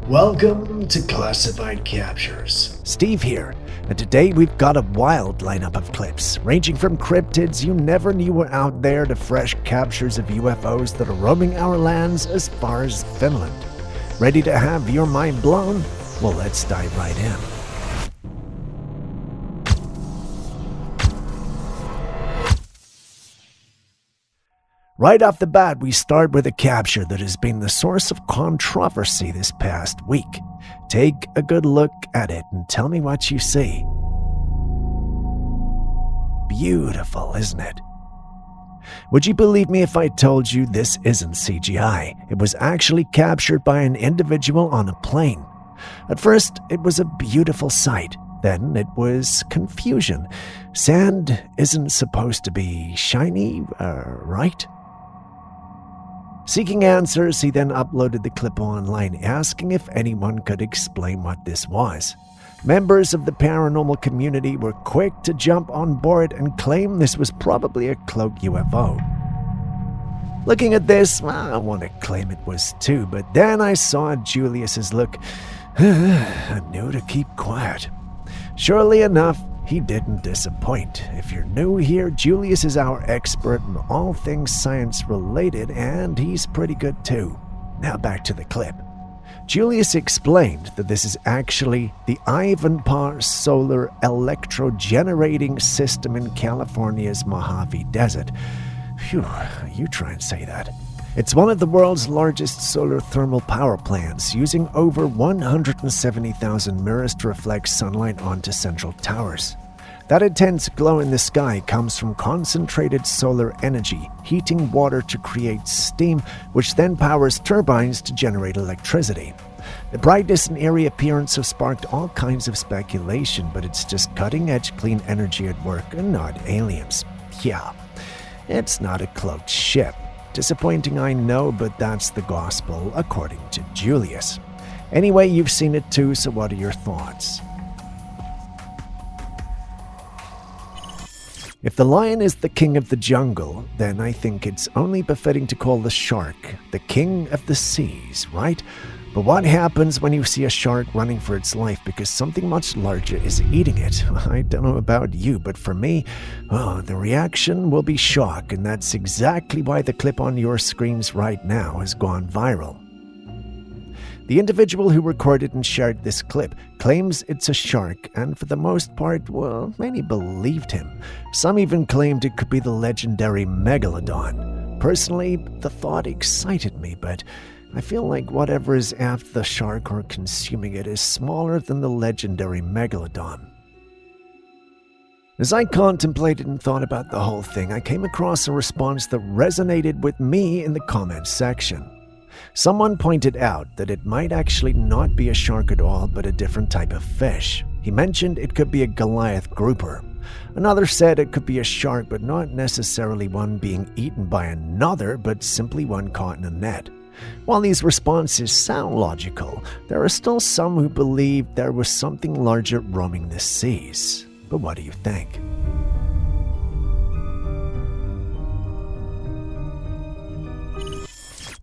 Welcome to Classified Captures. Steve here, and today we've got a wild lineup of clips, ranging from cryptids you never knew were out there to fresh captures of UFOs that are roaming our lands as far as Finland. Ready to have your mind blown? Well, let's dive right in. Right off the bat, we start with a capture that has been the source of controversy this past week. Take a good look at it and tell me what you see. Beautiful, isn't it? Would you believe me if I told you this isn't CGI? It was actually captured by an individual on a plane. At first, it was a beautiful sight. Then it was confusion. Sand isn't supposed to be shiny, right? Seeking answers, he then uploaded the clip online, asking if anyone could explain what this was. Members of the paranormal community were quick to jump on board and claim this was probably a cloaked UFO. Looking at this, I want to claim it was too, but then I saw Julius's look. I knew to keep quiet. Surely enough, he didn't disappoint. If you're new here, Julius is our expert in all things science related, and he's pretty good too. Now back to the clip. Julius explained that this is actually the Ivanpah Solar Electro-Generating System in California's Mojave Desert. Phew, you try and say that. It's one of the world's largest solar thermal power plants, using over 170,000 mirrors to reflect sunlight onto central towers. That intense glow in the sky comes from concentrated solar energy, heating water to create steam, which then powers turbines to generate electricity. The brightness and eerie appearance have sparked all kinds of speculation, but it's just cutting-edge clean energy at work and not aliens. Yeah, it's not a cloaked ship. Disappointing, I know, but that's the gospel, according to Julius. Anyway, you've seen it too, so what are your thoughts? If the lion is the king of the jungle, then I think it's only befitting to call the shark the king of the seas, right? But what happens when you see a shark running for its life because something much larger is eating it? I don't know about you, but for me, the reaction will be shock, and that's exactly why the clip on your screens right now has gone viral. The individual who recorded and shared this clip claims it's a shark, and for the most part, well, many believed him. Some even claimed it could be the legendary Megalodon. Personally, the thought excited me, but I feel like whatever is after the shark or consuming it is smaller than the legendary Megalodon. As I contemplated and thought about the whole thing, I came across a response that resonated with me in the comments section. Someone pointed out that it might actually not be a shark at all, but a different type of fish. He mentioned it could be a Goliath grouper. Another said it could be a shark, but not necessarily one being eaten by another, but simply one caught in a net. While these responses sound logical, there are still some who believe there was something larger roaming the seas. But what do you think?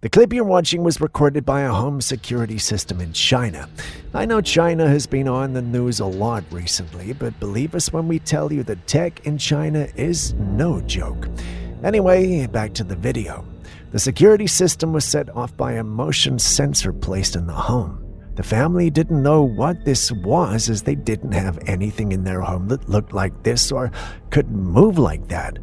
The clip you're watching was recorded by a home security system in China. I know China has been on the news a lot recently, but believe us when we tell you that tech in China is no joke. Anyway, back to the video. The security system was set off by a motion sensor placed in the home. The family didn't know what this was, as they didn't have anything in their home that looked like this or could move like that.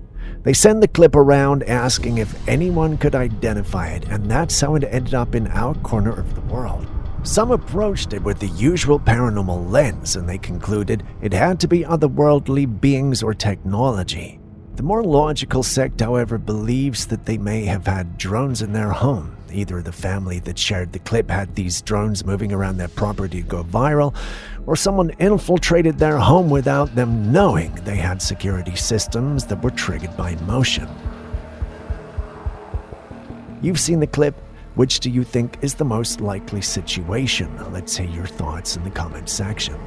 They sent the clip around asking if anyone could identify it, and that's how it ended up in our corner of the world. Some approached it with the usual paranormal lens, and they concluded it had to be otherworldly beings or technology. The more logical sect, however, believes that they may have had drones in their home. Either the family that shared the clip had these drones moving around their property to go viral, or someone infiltrated their home without them knowing they had security systems that were triggered by motion. You've seen the clip. Which do you think is the most likely situation? Let's hear your thoughts in the comment section.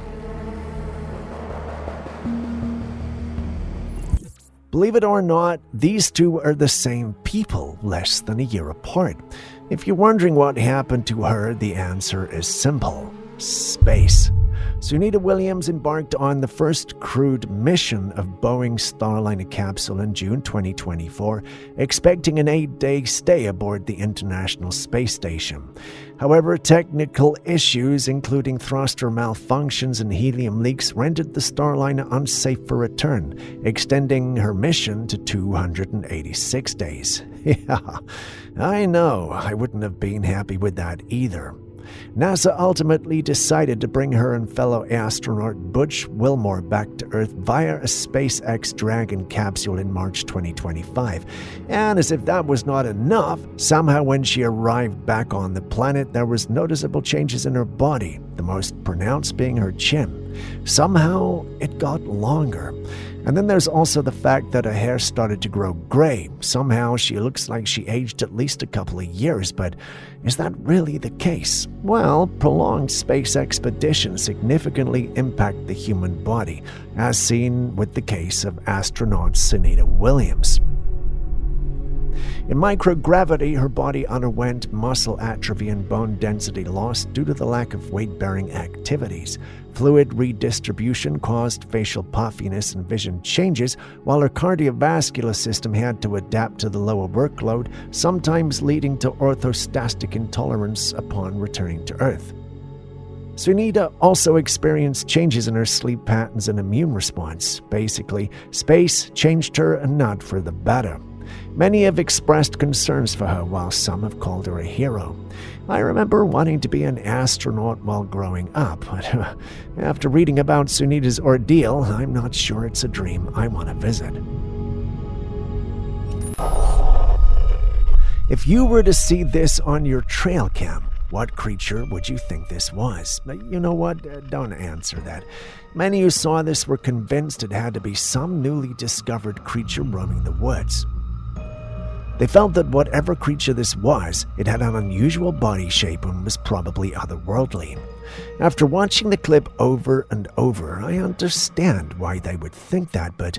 Believe it or not, these two are the same people, less than a year apart. If you're wondering what happened to her, the answer is simple: space. Sunita Williams embarked on the first crewed mission of Boeing's Starliner capsule in June 2024, expecting an 8-day stay aboard the International Space Station. However, technical issues, including thruster malfunctions and helium leaks, rendered the Starliner unsafe for return, extending her mission to 286 days. Yeah, I know, I wouldn't have been happy with that either. NASA ultimately decided to bring her and fellow astronaut Butch Wilmore back to Earth via a SpaceX Dragon capsule in March 2025. And as if that was not enough, somehow when she arrived back on the planet, there was noticeable changes in her body, the most pronounced being her chin. Somehow, it got longer. And then there's also the fact that her hair started to grow gray. Somehow she looks like she aged at least a couple of years, but is that really the case? Well, prolonged space expeditions significantly impact the human body, as seen with the case of astronaut Sunita Williams. In microgravity, her body underwent muscle atrophy and bone density loss due to the lack of weight-bearing activities. Fluid redistribution caused facial puffiness and vision changes, while her cardiovascular system had to adapt to the lower workload, sometimes leading to orthostatic intolerance upon returning to Earth. Sunita also experienced changes in her sleep patterns and immune response. Basically, space changed her and not for the better. Many have expressed concerns for her, while some have called her a hero. I remember wanting to be an astronaut while growing up, but after reading about Sunita's ordeal, I'm not sure it's a dream I want to visit. If you were to see this on your Trailcam, what creature would you think this was? You know what? Don't answer that. Many who saw this were convinced it had to be some newly discovered creature roaming the woods. They felt that whatever creature this was, it had an unusual body shape and was probably otherworldly. After watching the clip over and over, I understand why they would think that, but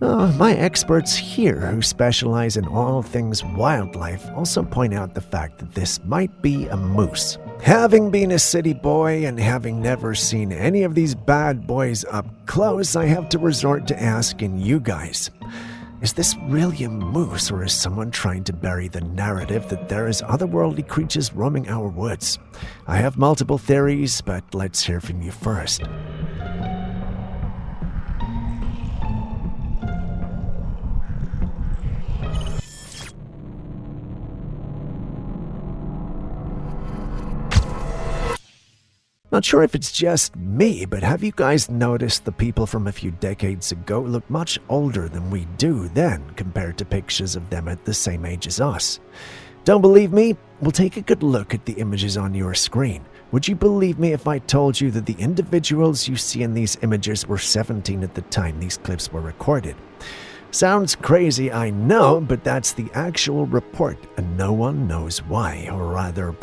my experts here who specialize in all things wildlife also point out the fact that this might be a moose. Having been a city boy and having never seen any of these bad boys up close, I have to resort to asking you guys, is this really a moose, or is someone trying to bury the narrative that there is otherworldly creatures roaming our woods? I have multiple theories, but let's hear from you first. Not sure if it's just me, but have you guys noticed the people from a few decades ago look much older than we do then compared to pictures of them at the same age as us? Don't believe me? Well, take a good look at the images on your screen. Would you believe me if I told you that the individuals you see in these images were 17 at the time these clips were recorded? Sounds crazy, I know, but that's the actual report, and no one knows why, or rather,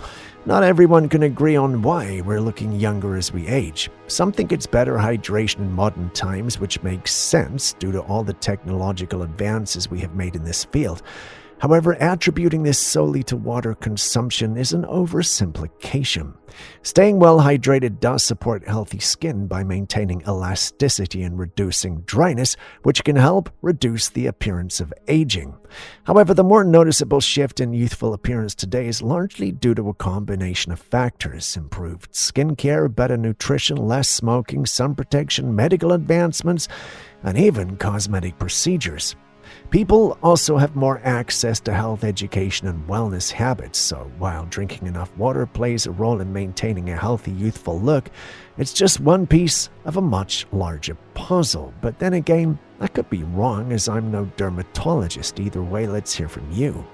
not everyone can agree on why we're looking younger as we age. Some think it's better hydration in modern times, which makes sense due to all the technological advances we have made in this field. However, attributing this solely to water consumption is an oversimplification. Staying well hydrated does support healthy skin by maintaining elasticity and reducing dryness, which can help reduce the appearance of aging. However, the more noticeable shift in youthful appearance today is largely due to a combination of factors: improved skincare, better nutrition, less smoking, sun protection, medical advancements, and even cosmetic procedures. People also have more access to health education and wellness habits, so while drinking enough water plays a role in maintaining a healthy, youthful look, it's just one piece of a much larger puzzle. But then again, I could be wrong, as I'm no dermatologist. Either way, let's hear from you.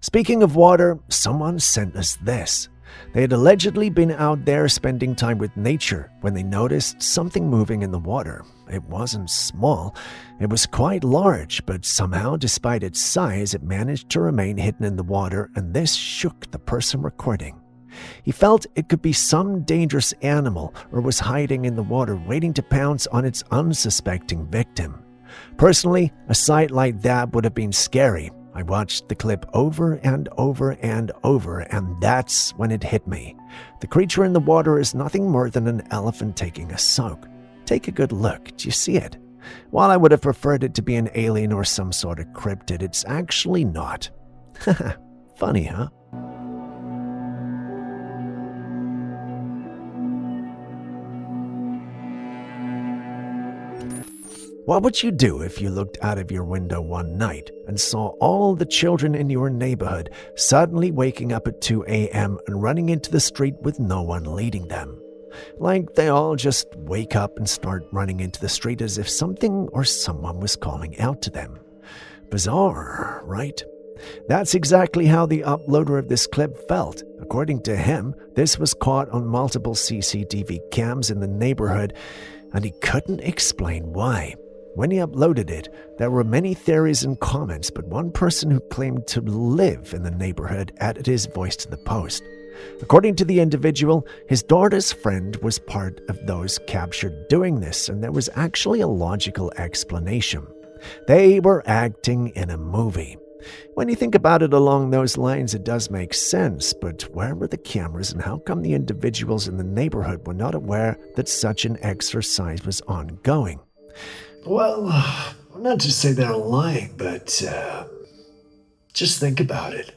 Speaking of water, someone sent us this. They had allegedly been out there spending time with nature when they noticed something moving in the water. It wasn't small, it was quite large, but somehow, despite its size, it managed to remain hidden in the water, and this shook the person recording. He felt it could be some dangerous animal or was hiding in the water waiting to pounce on its unsuspecting victim. Personally, a sight like that would have been scary. I watched the clip over and over and over, and that's when it hit me. The creature in the water is nothing more than an elephant taking a soak. Take a good look. Do you see it? While I would have preferred it to be an alien or some sort of cryptid, it's actually not. Funny, huh? What would you do if you looked out of your window one night and saw all the children in your neighborhood suddenly waking up at 2 a.m. and running into the street with no one leading them? Like they all just wake up and start running into the street as if something or someone was calling out to them. Bizarre, right? That's exactly how the uploader of this clip felt. According to him, this was caught on multiple CCTV cams in the neighborhood, and he couldn't explain why. When he uploaded it, there were many theories and comments, but one person who claimed to live in the neighborhood added his voice to the post. According to the individual, his daughter's friend was part of those captured doing this, and there was actually a logical explanation. They were acting in a movie. When you think about it along those lines, it does make sense, but where were the cameras and how come the individuals in the neighborhood were not aware that such an exercise was ongoing? Well, not to say they're lying, but just think about it.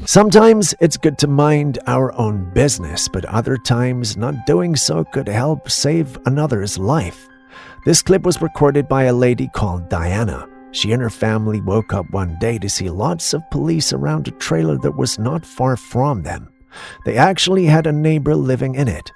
Sometimes it's good to mind our own business, but other times not doing so could help save another's life. This clip was recorded by a lady called Diana. She and her family woke up one day to see lots of police around a trailer that was not far from them. They actually had a neighbor living in it.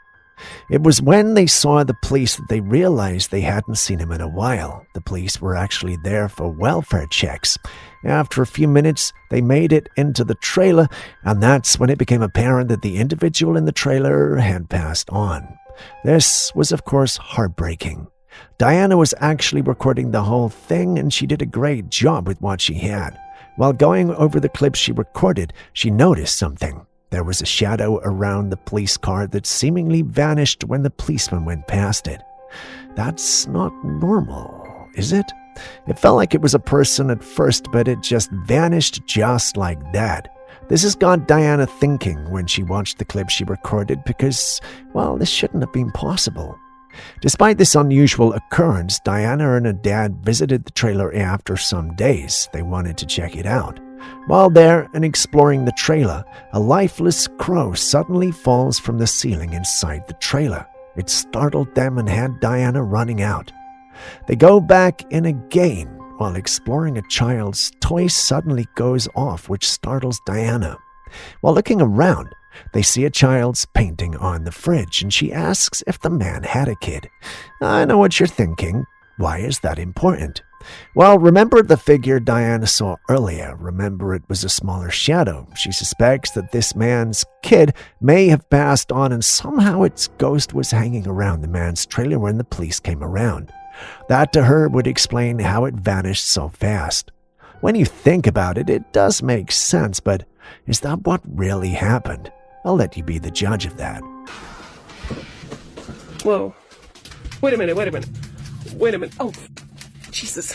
It was when they saw the police that they realized they hadn't seen him in a while. The police were actually there for welfare checks. After a few minutes, they made it into the trailer, and that's when it became apparent that the individual in the trailer had passed on. This was, of course, heartbreaking. Diana was actually recording the whole thing, and she did a great job with what she had. While going over the clips she recorded, she noticed something. There was a shadow around the police car that seemingly vanished when the policeman went past it. That's not normal, is it? It felt like it was a person at first, but it just vanished just like that. This has got Diana thinking when she watched the clip she recorded because, well, this shouldn't have been possible. Despite this unusual occurrence, Diana and her dad visited the trailer after some days. They wanted to check it out. While there and exploring the trailer, a lifeless crow suddenly falls from the ceiling inside the trailer. It startled them and had Diana running out. They go back in again. While exploring, a child's toy suddenly goes off, which startles Diana. While looking around, they see a child's painting on the fridge, and she asks if the man had a kid. I know what you're thinking. Why is that important? Well, remember the figure Diana saw earlier. Remember it was a smaller shadow. She suspects that this man's kid may have passed on, and somehow its ghost was hanging around the man's trailer when the police came around. That to her would explain how it vanished so fast. When you think about it, it does make sense, but is that what really happened? I'll let you be the judge of that. Whoa. Wait a minute. Oh, Jesus.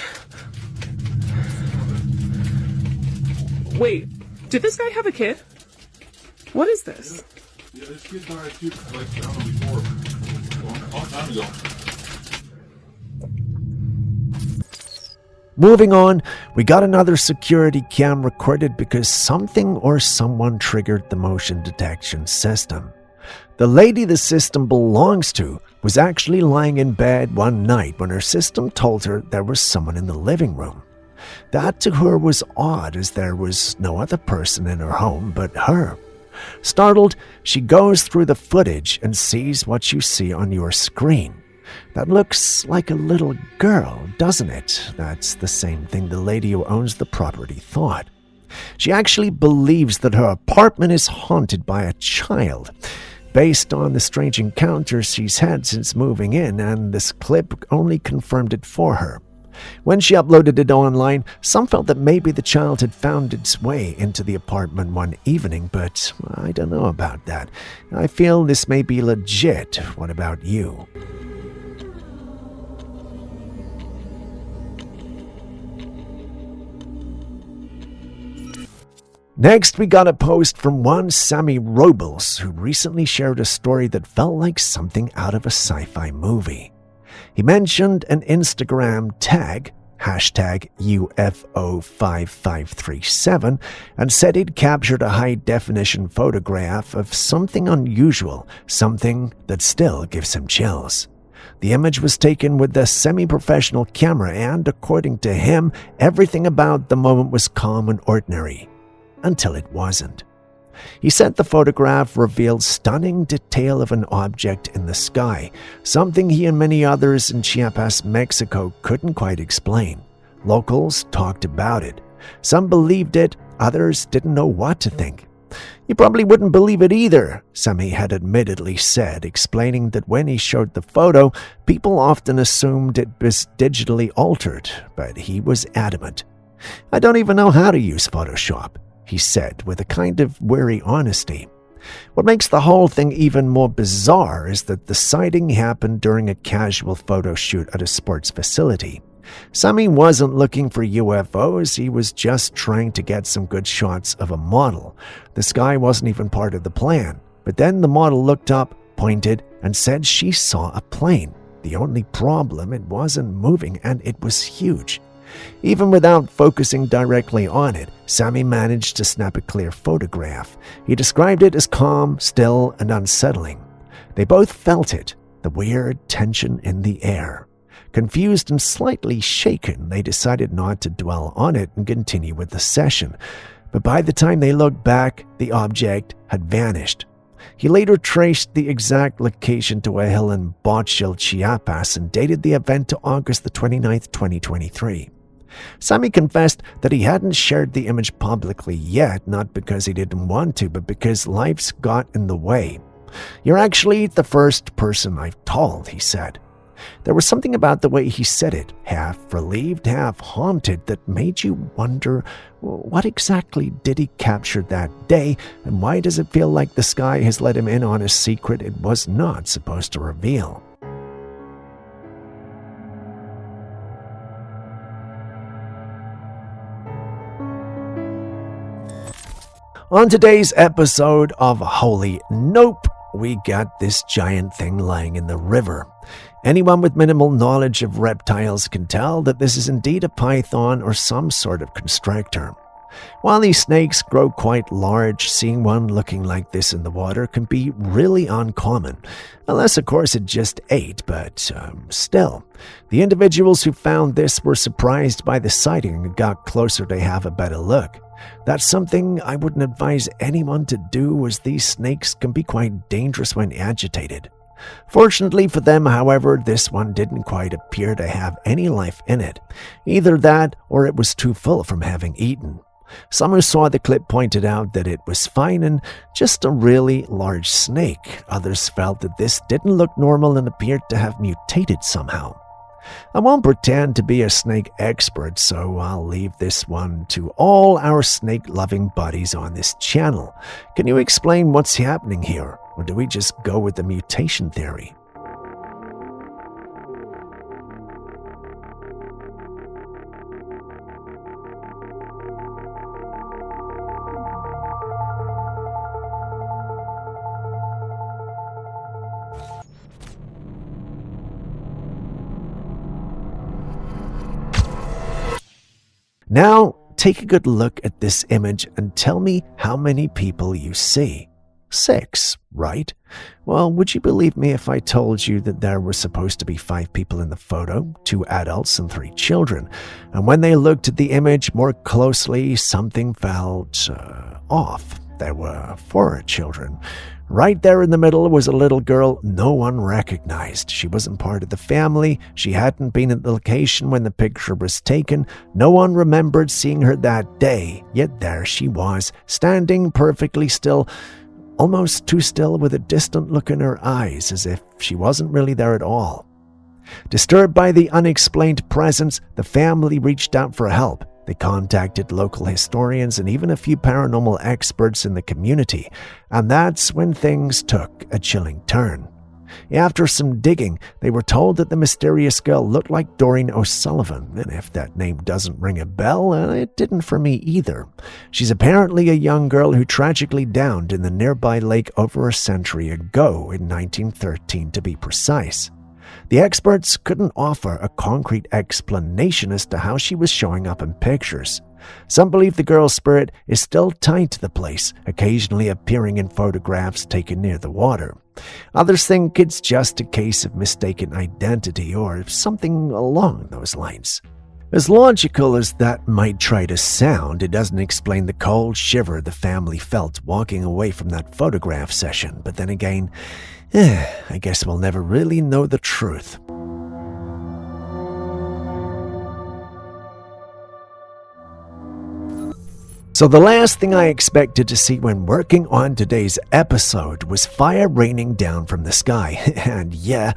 Wait, did this guy have a kid? What is this? Yeah, this kid died too, like, I don't know, before. A long time ago. Moving on, we got another security cam recorded because something or someone triggered the motion detection system. The lady the system belongs to was actually lying in bed one night when her system told her there was someone in the living room. That to her was odd, as there was no other person in her home but her. Startled, she goes through the footage and sees what you see on your screen. That looks like a little girl, doesn't it? That's the same thing the lady who owns the property thought. She actually believes that her apartment is haunted by a child, based on the strange encounters she's had since moving in, and this clip only confirmed it for her. When she uploaded it online, some felt that maybe the child had found its way into the apartment one evening, but I don't know about that. I feel this may be legit. What about you? Next, we got a post from one Sammy Robles, who recently shared a story that felt like something out of a sci-fi movie. He mentioned an Instagram tag, hashtag UFO5537, and said he'd captured a high-definition photograph of something unusual, something that still gives him chills. The image was taken with a semi-professional camera, and according to him, everything about the moment was calm and ordinary. Until it wasn't. He said the photograph revealed stunning detail of an object in the sky, something he and many others in Chiapas, Mexico couldn't quite explain. Locals talked about it. Some believed it, others didn't know what to think. You probably wouldn't believe it either, Sammy had admittedly said, explaining that when he showed the photo, people often assumed it was digitally altered, but he was adamant. I don't even know how to use Photoshop, he said with a kind of weary honesty. What makes the whole thing even more bizarre is that the sighting happened during a casual photo shoot at a sports facility. Sammy wasn't looking for UFOs, he was just trying to get some good shots of a model. The sky wasn't even part of the plan, but then the model looked up, pointed, and said she saw a plane. The only problem, it wasn't moving and it was huge. Even without focusing directly on it, Sammy managed to snap a clear photograph. He described it as calm, still, and unsettling. They both felt it, the weird tension in the air. Confused and slightly shaken, they decided not to dwell on it and continue with the session. But by the time they looked back, the object had vanished. He later traced the exact location to a hill in Bochil, Chiapas, and dated the event to August the 29th, 2023. Sammy confessed that he hadn't shared the image publicly yet, not because he didn't want to, but because life's got in the way. You're actually the first person I've told, he said. There was something about the way he said it, half relieved, half haunted, that made you wonder, what exactly did he capture that day, and why does it feel like the sky has let him in on a secret it was not supposed to reveal? On today's episode of Holy Nope, we got this giant thing lying in the river. Anyone with minimal knowledge of reptiles can tell that this is indeed a python or some sort of constrictor. While these snakes grow quite large, seeing one looking like this in the water can be really uncommon. Unless, of course, it just ate, but still. The individuals who found this were surprised by the sighting and got closer to have a better look. That's something I wouldn't advise anyone to do, as these snakes can be quite dangerous when agitated. Fortunately for them, however, this one didn't quite appear to have any life in it. Either that, or it was too full from having eaten. Some who saw the clip pointed out that it was fine and just a really large snake. Others felt that this didn't look normal and appeared to have mutated somehow. I won't pretend to be a snake expert, so I'll leave this one to all our snake-loving buddies on this channel. Can you explain what's happening here, or do we just go with the mutation theory? Now, take a good look at this image and tell me how many people you see. 6, right? Well, would you believe me if I told you that there were supposed to be 5 people in the photo, 2 adults and 3 children? And when they looked at the image more closely, something felt off. there were 4 children. Right there in the middle was a little girl no one recognized. She wasn't part of the family. She hadn't been at the location when the picture was taken. No one remembered seeing her that day. Yet there she was, standing perfectly still, almost too still, with a distant look in her eyes, as if she wasn't really there at all. Disturbed by the unexplained presence, the family reached out for help. They contacted local historians and even a few paranormal experts in the community, and that's when things took a chilling turn. After some digging, they were told that the mysterious girl looked like Doreen O'Sullivan, and if that name doesn't ring a bell, it didn't for me either. She's apparently a young girl who tragically drowned in the nearby lake over a century ago, in 1913 to be precise. The experts couldn't offer a concrete explanation as to how she was showing up in pictures. Some believe the girl's spirit is still tied to the place, occasionally appearing in photographs taken near the water. Others think it's just a case of mistaken identity or something along those lines. As logical as that might try to sound, it doesn't explain the cold shiver the family felt walking away from that photograph session. But then again, I guess we'll never really know the truth. So the last thing I expected to see when working on today's episode was fire raining down from the sky. And yeah,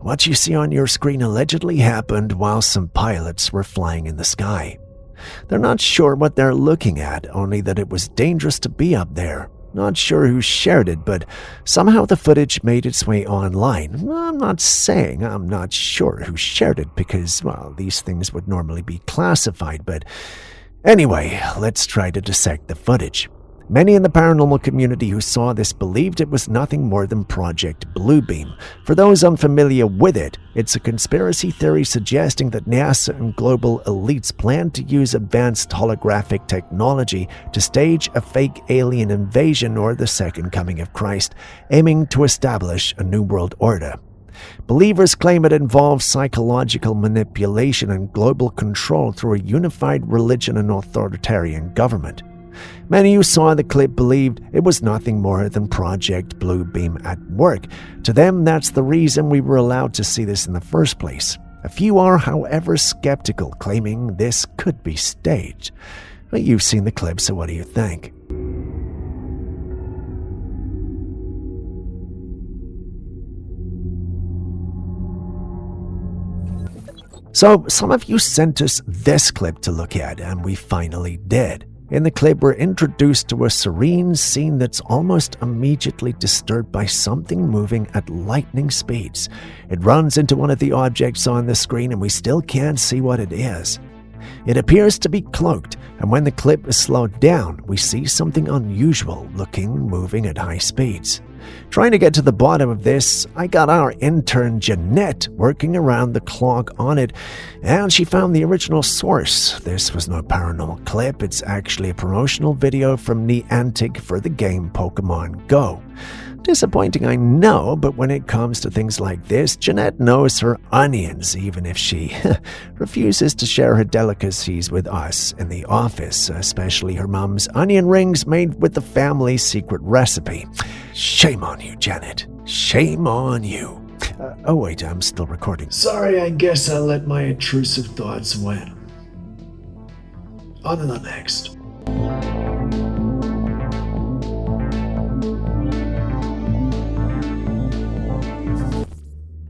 what you see on your screen allegedly happened while some pilots were flying in the sky. They're not sure what they're looking at, only that it was dangerous to be up there. Not sure who shared it, but somehow the footage made its way online. I'm not saying I'm not sure who shared it because, well, these things would normally be classified, but anyway, let's try to dissect the footage. Many in the paranormal community who saw this believed it was nothing more than Project Bluebeam. For those unfamiliar with it, it's a conspiracy theory suggesting that NASA and global elites plan to use advanced holographic technology to stage a fake alien invasion or the second coming of Christ, aiming to establish a new world order. Believers claim it involves psychological manipulation and global control through a unified religion and authoritarian government. Many who saw the clip believed it was nothing more than Project Bluebeam at work. To them, that's the reason we were allowed to see this in the first place. A few are, however, skeptical, claiming this could be staged. But you've seen the clip, so what do you think? So, some of you sent us this clip to look at, and we finally did. In the clip, we're introduced to a serene scene that's almost immediately disturbed by something moving at lightning speeds. It runs into one of the objects on the screen, and we still can't see what it is. It appears to be cloaked, and when the clip is slowed down, we see something unusual looking, moving at high speeds. Trying to get to the bottom of this, I got our intern Jeanette working around the clock on it, and she found the original source. This was no paranormal clip, it's actually a promotional video from Niantic for the game Pokemon Go. Disappointing, I know, but when it comes to things like this, Jeanette knows her onions, even if she refuses to share her delicacies with us in the office, especially her mom's onion rings made with the family's secret recipe. Shame on you, Janet. Shame on you. Oh wait, I'm still recording. Sorry, I guess I let my intrusive thoughts win. On to the next.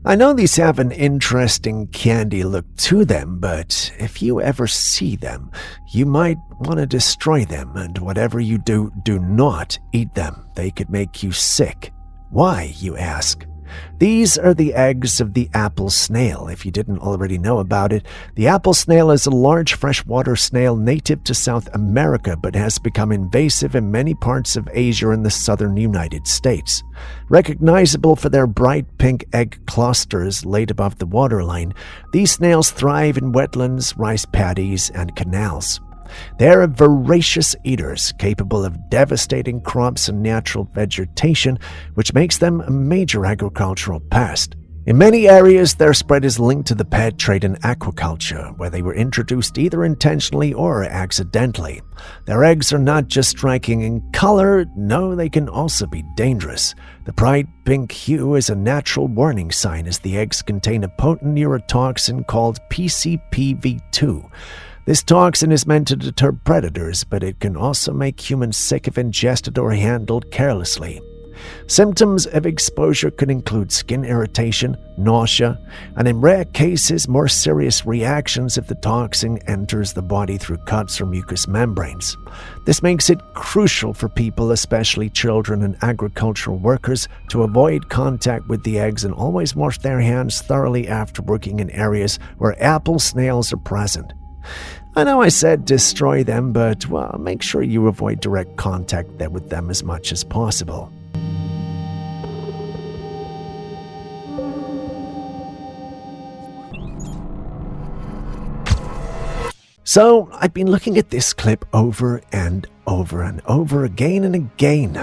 I know these have an interesting candy look to them, but if you ever see them, you might want to destroy them, and whatever you do, do not eat them. They could make you sick. Why, you ask? These are the eggs of the apple snail. If you didn't already know about it, the apple snail is a large freshwater snail native to South America but has become invasive in many parts of Asia and the southern United States. Recognizable for their bright pink egg clusters laid above the waterline, these snails thrive in wetlands, rice paddies, and canals. They are voracious eaters, capable of devastating crops and natural vegetation, which makes them a major agricultural pest. In many areas, their spread is linked to the pet trade and aquaculture, where they were introduced either intentionally or accidentally. Their eggs are not just striking in color, no, they can also be dangerous. The bright pink hue is a natural warning sign, as the eggs contain a potent neurotoxin called PCPV2. This toxin is meant to deter predators, but it can also make humans sick if ingested or handled carelessly. Symptoms of exposure could include skin irritation, nausea, and in rare cases, more serious reactions if the toxin enters the body through cuts or mucous membranes. This makes it crucial for people, especially children and agricultural workers, to avoid contact with the eggs and always wash their hands thoroughly after working in areas where apple snails are present. I know I said destroy them, but, well, make sure you avoid direct contact with them as much as possible. So, I've been looking at this clip over and over and over again and again.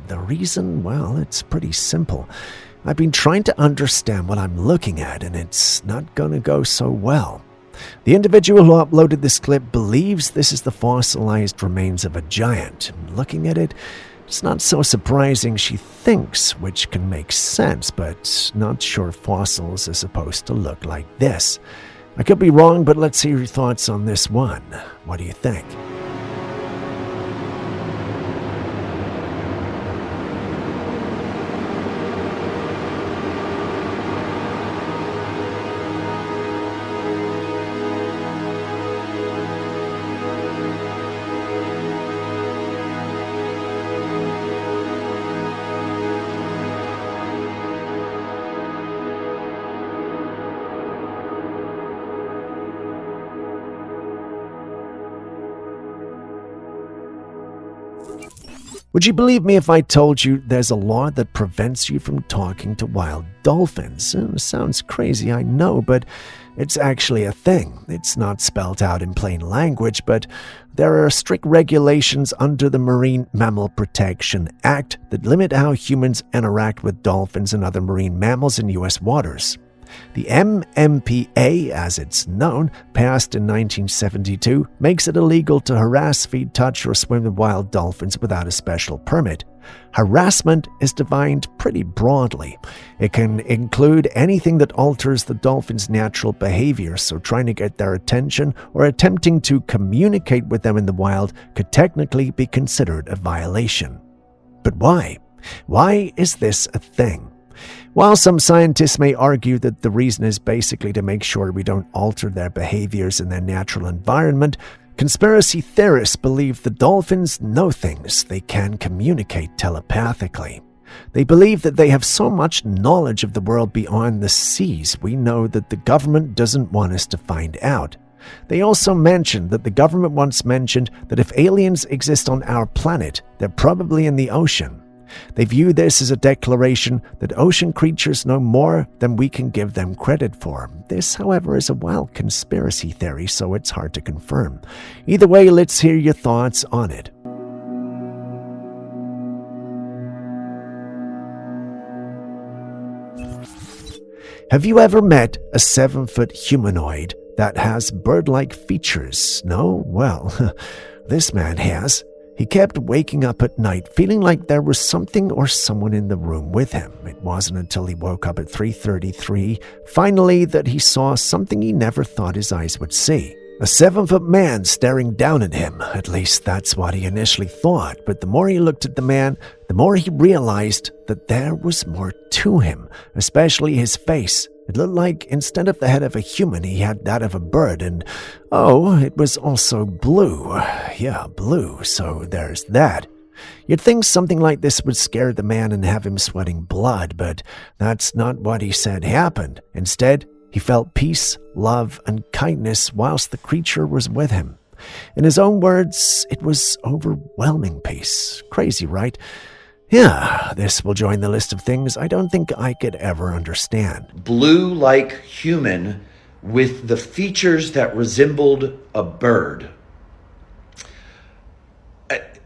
The reason, well, it's pretty simple. I've been trying to understand what I'm looking at, and it's not going to go so well. The individual who uploaded this clip believes this is the fossilized remains of a giant. Looking at it, it's not so surprising, she thinks, which can make sense, but not sure fossils are supposed to look like this. I could be wrong, but let's hear your thoughts on this one. What do you think? Would you believe me if I told you there's a law that prevents you from talking to wild dolphins? Sounds crazy, I know, but it's actually a thing. It's not spelled out in plain language, but there are strict regulations under the Marine Mammal Protection Act that limit how humans interact with dolphins and other marine mammals in U.S. waters. The MMPA, as it's known, passed in 1972, makes it illegal to harass, feed, touch, or swim with wild dolphins without a special permit. Harassment is defined pretty broadly. It can include anything that alters the dolphin's natural behavior, so trying to get their attention or attempting to communicate with them in the wild could technically be considered a violation. But why? Why is this a thing? While some scientists may argue that the reason is basically to make sure we don't alter their behaviors in their natural environment, conspiracy theorists believe the dolphins know things. They can communicate telepathically. They believe that they have so much knowledge of the world beyond the seas we know that the government doesn't want us to find out. They also mentioned that the government once mentioned that if aliens exist on our planet, they're probably in the ocean. They view this as a declaration that ocean creatures know more than we can give them credit for. This, however, is a wild conspiracy theory, so it's hard to confirm. Either way, let's hear your thoughts on it. Have you ever met a 7-foot humanoid that has bird-like features? No? Well, this man has. He kept waking up at night feeling like there was something or someone in the room with him. It wasn't until he woke up at 3:33, finally, that he saw something he never thought his eyes would see. A 7-foot man staring down at him. At least that's what he initially thought, but the more he looked at the man, the more he realized that there was more to him, especially his face. It looked like instead of the head of a human, he had that of a bird, and oh, it was also blue. Yeah, blue, so there's that. You'd think something like this would scare the man and have him sweating blood, but that's not what he said happened. Instead, he felt peace, love, and kindness whilst the creature was with him. In his own words, it was overwhelming peace. Crazy, right? Yeah, this will join the list of things I don't think I could ever understand. Blue like human with the features that resembled a bird.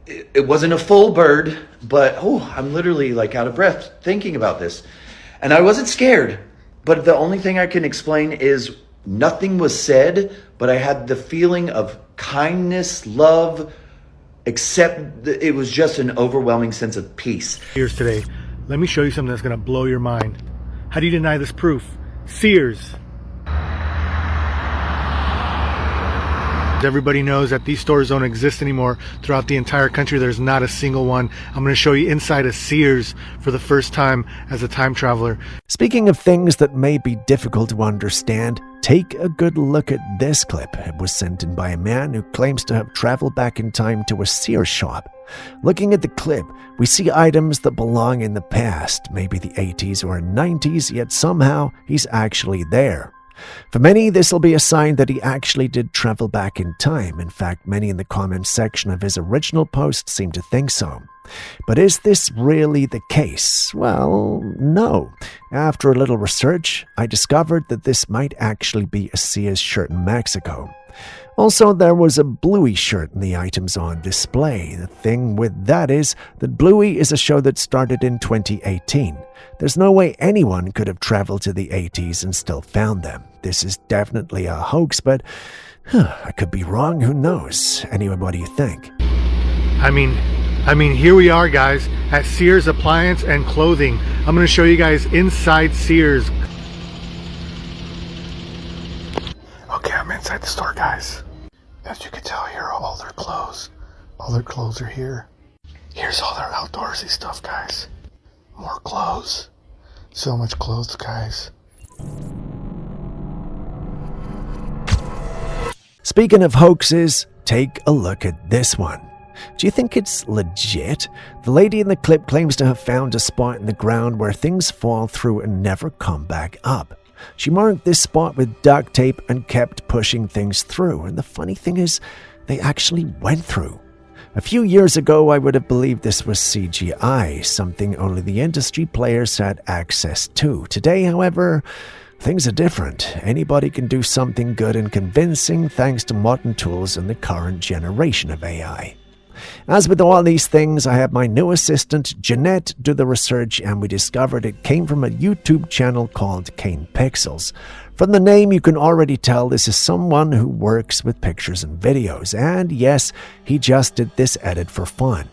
It wasn't a full bird, but I'm literally like out of breath thinking about this. And I wasn't scared. But the only thing I can explain is nothing was said, but I had the feeling of kindness, love, except it was just an overwhelming sense of peace. Sears today. Let me show you something that's going to blow your mind. How do you deny this proof? Sears. Everybody knows that these stores don't exist anymore throughout the entire country. There's not a single one. I'm going to show you inside a Sears for the first time as a time traveler. Speaking of things that may be difficult to understand, take a good look at this clip. It was sent in by a man who claims to have traveled back in time to a Sears shop. Looking at the clip, we see items that belong in the past, maybe the 80s or 90s, yet somehow he's actually there. For many, this will be a sign that he actually did travel back in time. In fact, many in the comments section of his original post seem to think so. But is this really the case? Well, no. After a little research, I discovered that this might actually be a Sears shirt in Mexico. Also, there was a Bluey shirt in the items on display. The thing with that is that Bluey is a show that started in 2018. There's no way anyone could have traveled to the 80s and still found them. This is definitely a hoax, but I could be wrong. Who knows? Anyway, what do you think? I mean, here we are, guys, at Sears Appliance and Clothing. I'm going to show you guys inside Sears. Okay, I'm inside the store, guys. As you can tell, here are all their clothes. All their clothes are here. Here's all their outdoorsy stuff, guys. More clothes. So much clothes, guys. Speaking of hoaxes, take a look at this one. Do you think it's legit? The lady in the clip claims to have found a spot in the ground where things fall through and never come back up. She marked this spot with duct tape and kept pushing things through, and the funny thing is, they actually went through. A few years ago, I would have believed this was CGI, something only the industry players had access to. Today, however, things are different. Anybody can do something good and convincing thanks to modern tools and the current generation of AI. As with all these things, I had my new assistant, Jeanette, do the research, and we discovered it came from a YouTube channel called Kane Pixels. From the name, you can already tell this is someone who works with pictures and videos, and yes, he just did this edit for fun.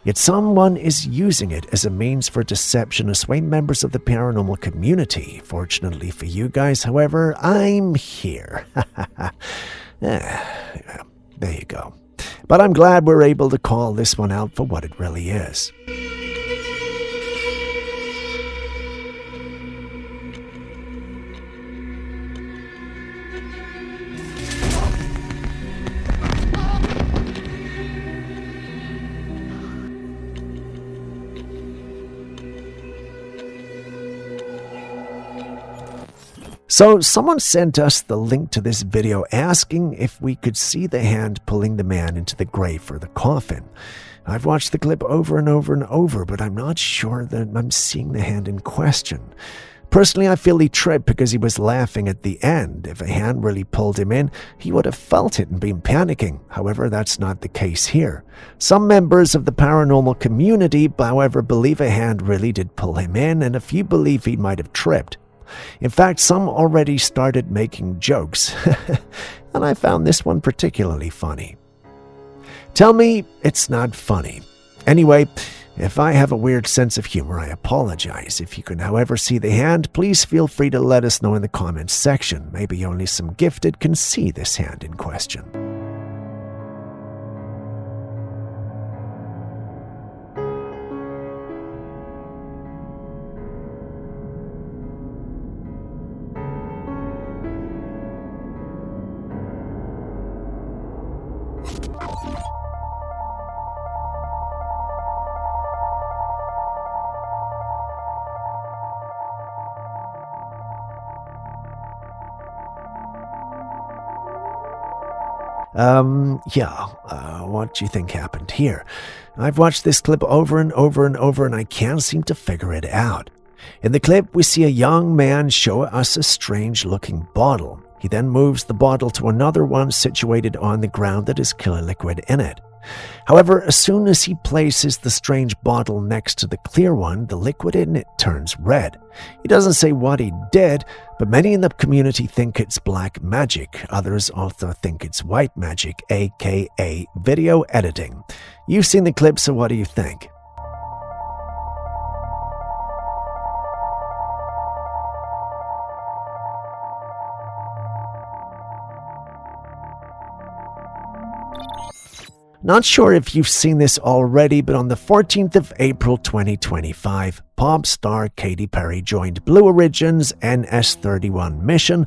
Yet someone is using it as a means for deception to sway members of the paranormal community. Fortunately for you guys, however, I'm here. There you go. But I'm glad we're able to call this one out for what it really is. So someone sent us the link to this video asking if we could see the hand pulling the man into the grave for the coffin. I've watched the clip over and over and over, but I'm not sure that I'm seeing the hand in question. Personally, I feel he tripped because he was laughing at the end. If a hand really pulled him in, he would have felt it and been panicking. However, that's not the case here. Some members of the paranormal community, however, believe a hand really did pull him in, and a few believe he might have tripped. In fact, some already started making jokes, and I found this one particularly funny. Tell me it's not funny. Anyway, if I have a weird sense of humor, I apologize. If you can, however, see the hand, please feel free to let us know in the comments section. Maybe only some gifted can see this hand in question. What do you think happened here? I've watched this clip over and over and over, and I can't seem to figure it out. In the clip, we see a young man show us a strange-looking bottle. He then moves the bottle to another one situated on the ground that has killer liquid in it. However, as soon as he places the strange bottle next to the clear one, the liquid in it turns red. He doesn't say what he did, but many in the community think it's black magic. Others also think it's white magic, aka video editing. You've seen the clip, so what do you think? Not sure if you've seen this already, but on the 14th of April 2025, pop star Katy Perry joined Blue Origin's NS-31 mission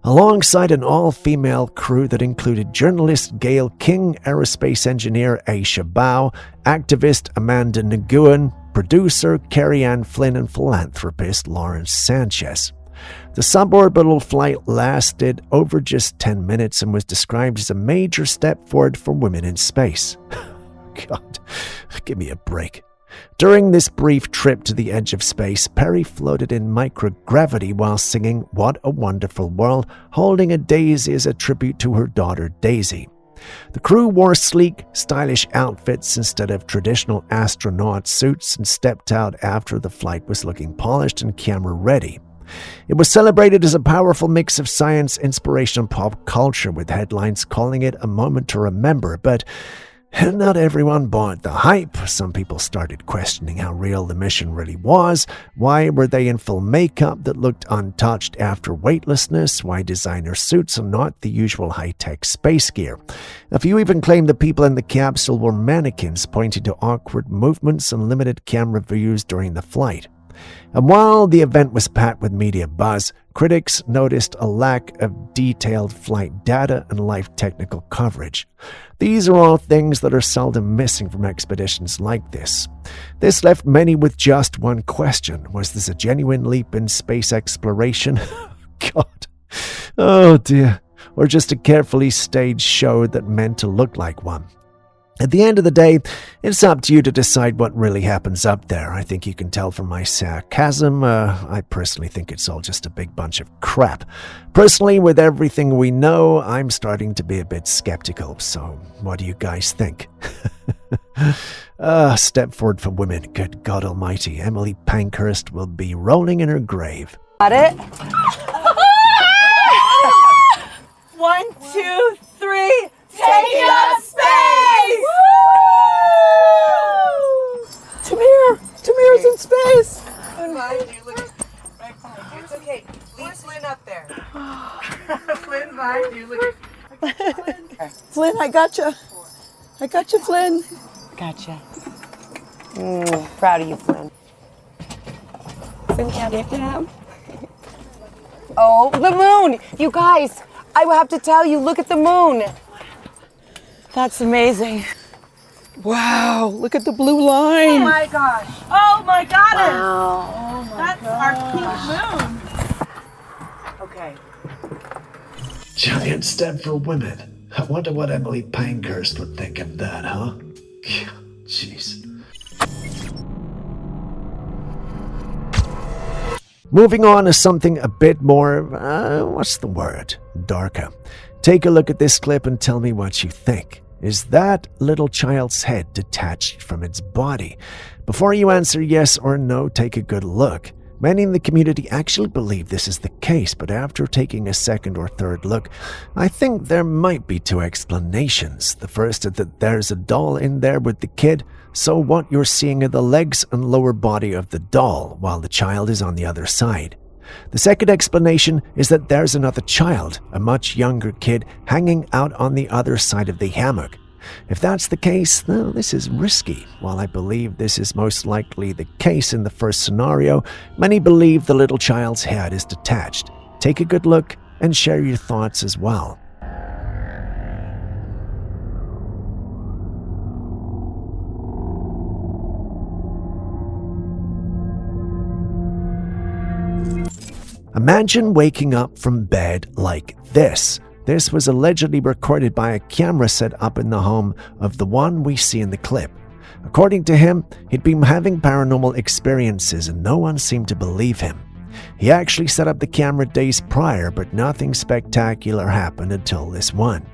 alongside an all-female crew that included journalist Gail King, aerospace engineer Aisha Bao, activist Amanda Nguyen, producer Carrie Ann Flynn, and philanthropist Lawrence Sanchez. The suborbital flight lasted over just 10 minutes and was described as a major step forward for women in space. God, give me a break. During this brief trip to the edge of space, Perry floated in microgravity while singing "What a Wonderful World," holding a daisy as a tribute to her daughter Daisy. The crew wore sleek, stylish outfits instead of traditional astronaut suits and stepped out after the flight was looking polished and camera-ready. It was celebrated as a powerful mix of science, inspiration, and pop culture, with headlines calling it a moment to remember, but not everyone bought the hype. Some people started questioning how real the mission really was. Why were they in full makeup that looked untouched after weightlessness? Why designer suits and not the usual high-tech space gear? A few even claimed the people in the capsule were mannequins, pointing to awkward movements and limited camera views during the flight. And while the event was packed with media buzz, critics noticed a lack of detailed flight data and live technical coverage. These are all things that are seldom missing from expeditions like this. This left many with just one question: was this a genuine leap in space exploration? God. Oh dear. Or just a carefully staged show that meant to look like one? At the end of the day, it's up to you to decide what really happens up there. I think you can tell from my sarcasm. I personally think it's all just a big bunch of crap. Personally, with everything we know, I'm starting to be a bit skeptical. So, what do you guys think? Step forward for women. Good God Almighty. Emily Pankhurst will be rolling in her grave. Got it? 1, 2, 3. Taking up space! Tamir's in space! Flynn, behind you. Look at right behind you. It's okay. Leave Flynn up there. Flynn, behind you. Look at Flynn, I gotcha. I gotcha, Flynn. Gotcha. Proud of you, Flynn. Oh, the moon! You guys, I will have to tell you, look at the moon. That's amazing. Wow, look at the blue line. Oh my gosh. Oh my goddess! Wow. Oh my That's our pink moon. Okay. Giant step for women. I wonder what Emily Pankhurst would think of that, huh? Jeez. Moving on to something a bit more, what's the word? Darker. Take a look at this clip and tell me what you think. Is that little child's head detached from its body? Before you answer yes or no, take a good look. Many in the community actually believe this is the case, but after taking a second or third look, I think there might be two explanations. The first is that there's a doll in there with the kid, so what you're seeing are the legs and lower body of the doll, while the child is on the other side. The second explanation is that there's another child, a much younger kid, hanging out on the other side of the hammock. If that's the case, well, this is risky. While I believe this is most likely the case in the first scenario, many believe the little child's head is detached. Take a good look and share your thoughts as well. Imagine waking up from bed like this. This was allegedly recorded by a camera set up in the home of the one we see in the clip. According to him, he'd been having paranormal experiences and no one seemed to believe him. He actually set up the camera days prior, but nothing spectacular happened until this one.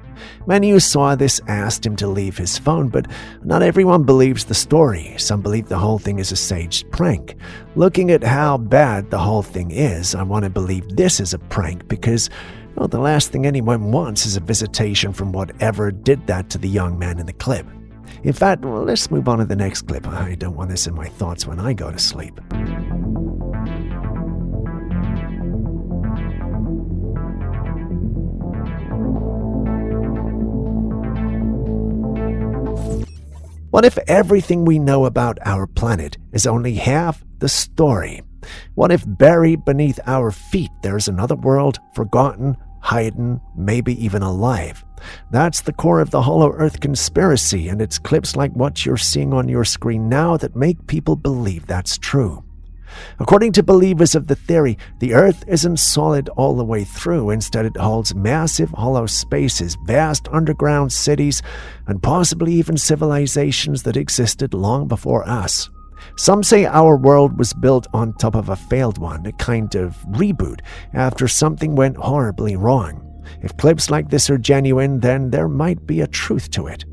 Many who saw this asked him to leave his phone, but not everyone believes the story. Some believe the whole thing is a staged prank. Looking at how bad the whole thing is, I want to believe this is a prank because, well, the last thing anyone wants is a visitation from whatever did that to the young man in the clip. In fact, well, let's move on to the next clip. I don't want this in my thoughts when I go to sleep. What if everything we know about our planet is only half the story? What if buried beneath our feet there's another world, forgotten, hidden, maybe even alive? That's the core of the Hollow Earth conspiracy, and it's clips like what you're seeing on your screen now that make people believe that's true. According to believers of the theory, the Earth isn't solid all the way through. Instead, it holds massive hollow spaces, vast underground cities, and possibly even civilizations that existed long before us. Some say our world was built on top of a failed one, a kind of reboot, after something went horribly wrong. If clips like this are genuine, then there might be a truth to it.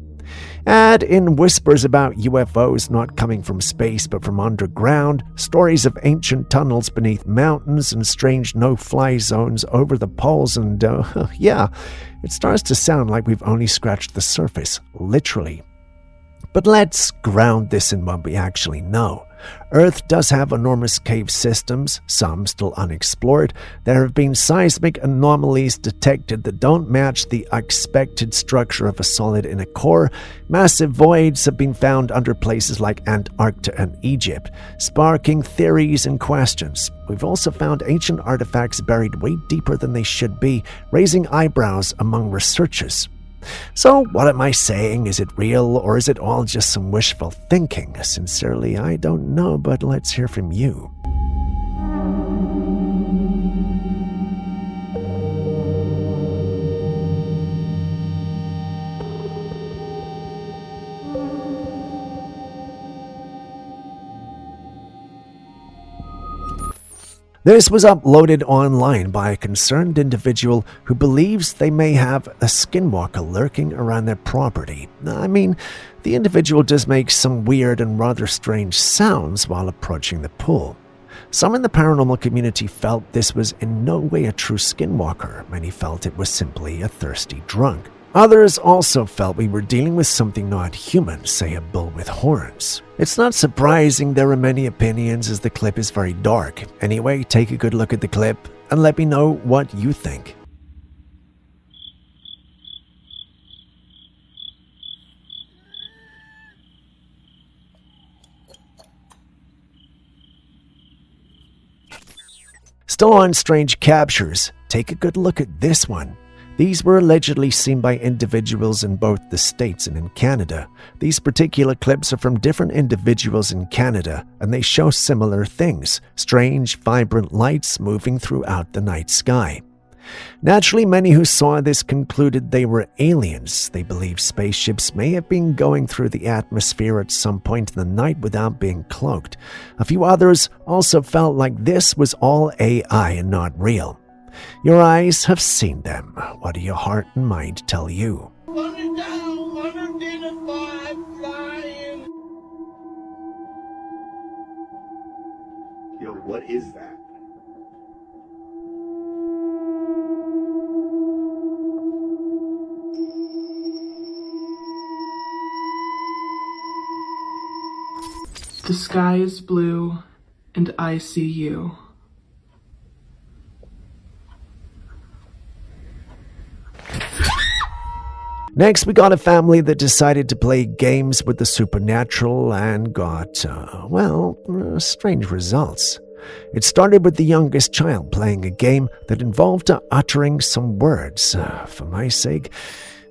Add in whispers about UFOs not coming from space but from underground, stories of ancient tunnels beneath mountains and strange no-fly zones over the poles, and yeah, it starts to sound like we've only scratched the surface, literally. But let's ground this in what we actually know. Earth does have enormous cave systems, some still unexplored. There have been seismic anomalies detected that don't match the expected structure of a solid inner core. Massive voids have been found under places like Antarctica and Egypt, sparking theories and questions. We've also found ancient artifacts buried way deeper than they should be, raising eyebrows among researchers. So, what am I saying? Is it real, or is it all just some wishful thinking? Sincerely, I don't know, but let's hear from you. This was uploaded online by a concerned individual who believes they may have a Skinwalker lurking around their property. I mean, the individual does make some weird and rather strange sounds while approaching the pool. Some in the paranormal community felt this was in no way a true Skinwalker. Many felt it was simply a thirsty drunk. Others also felt we were dealing with something not human, say a bull with horns. It's not surprising there are many opinions as the clip is very dark. Anyway, take a good look at the clip and let me know what you think. Still on strange captures, take a good look at this one. These were allegedly seen by individuals in both the States and in Canada. These particular clips are from different individuals in Canada, and they show similar things: strange, vibrant lights moving throughout the night sky. Naturally, many who saw this concluded they were aliens. They believe spaceships may have been going through the atmosphere at some point in the night without being cloaked. A few others also felt like this was all AI and not real. Your eyes have seen them. What do your heart and mind tell you? Yo, what is that? The sky is blue, and I see you. Next, we got a family that decided to play games with the supernatural and got, strange results. It started with the youngest child playing a game that involved uttering some words. For my sake,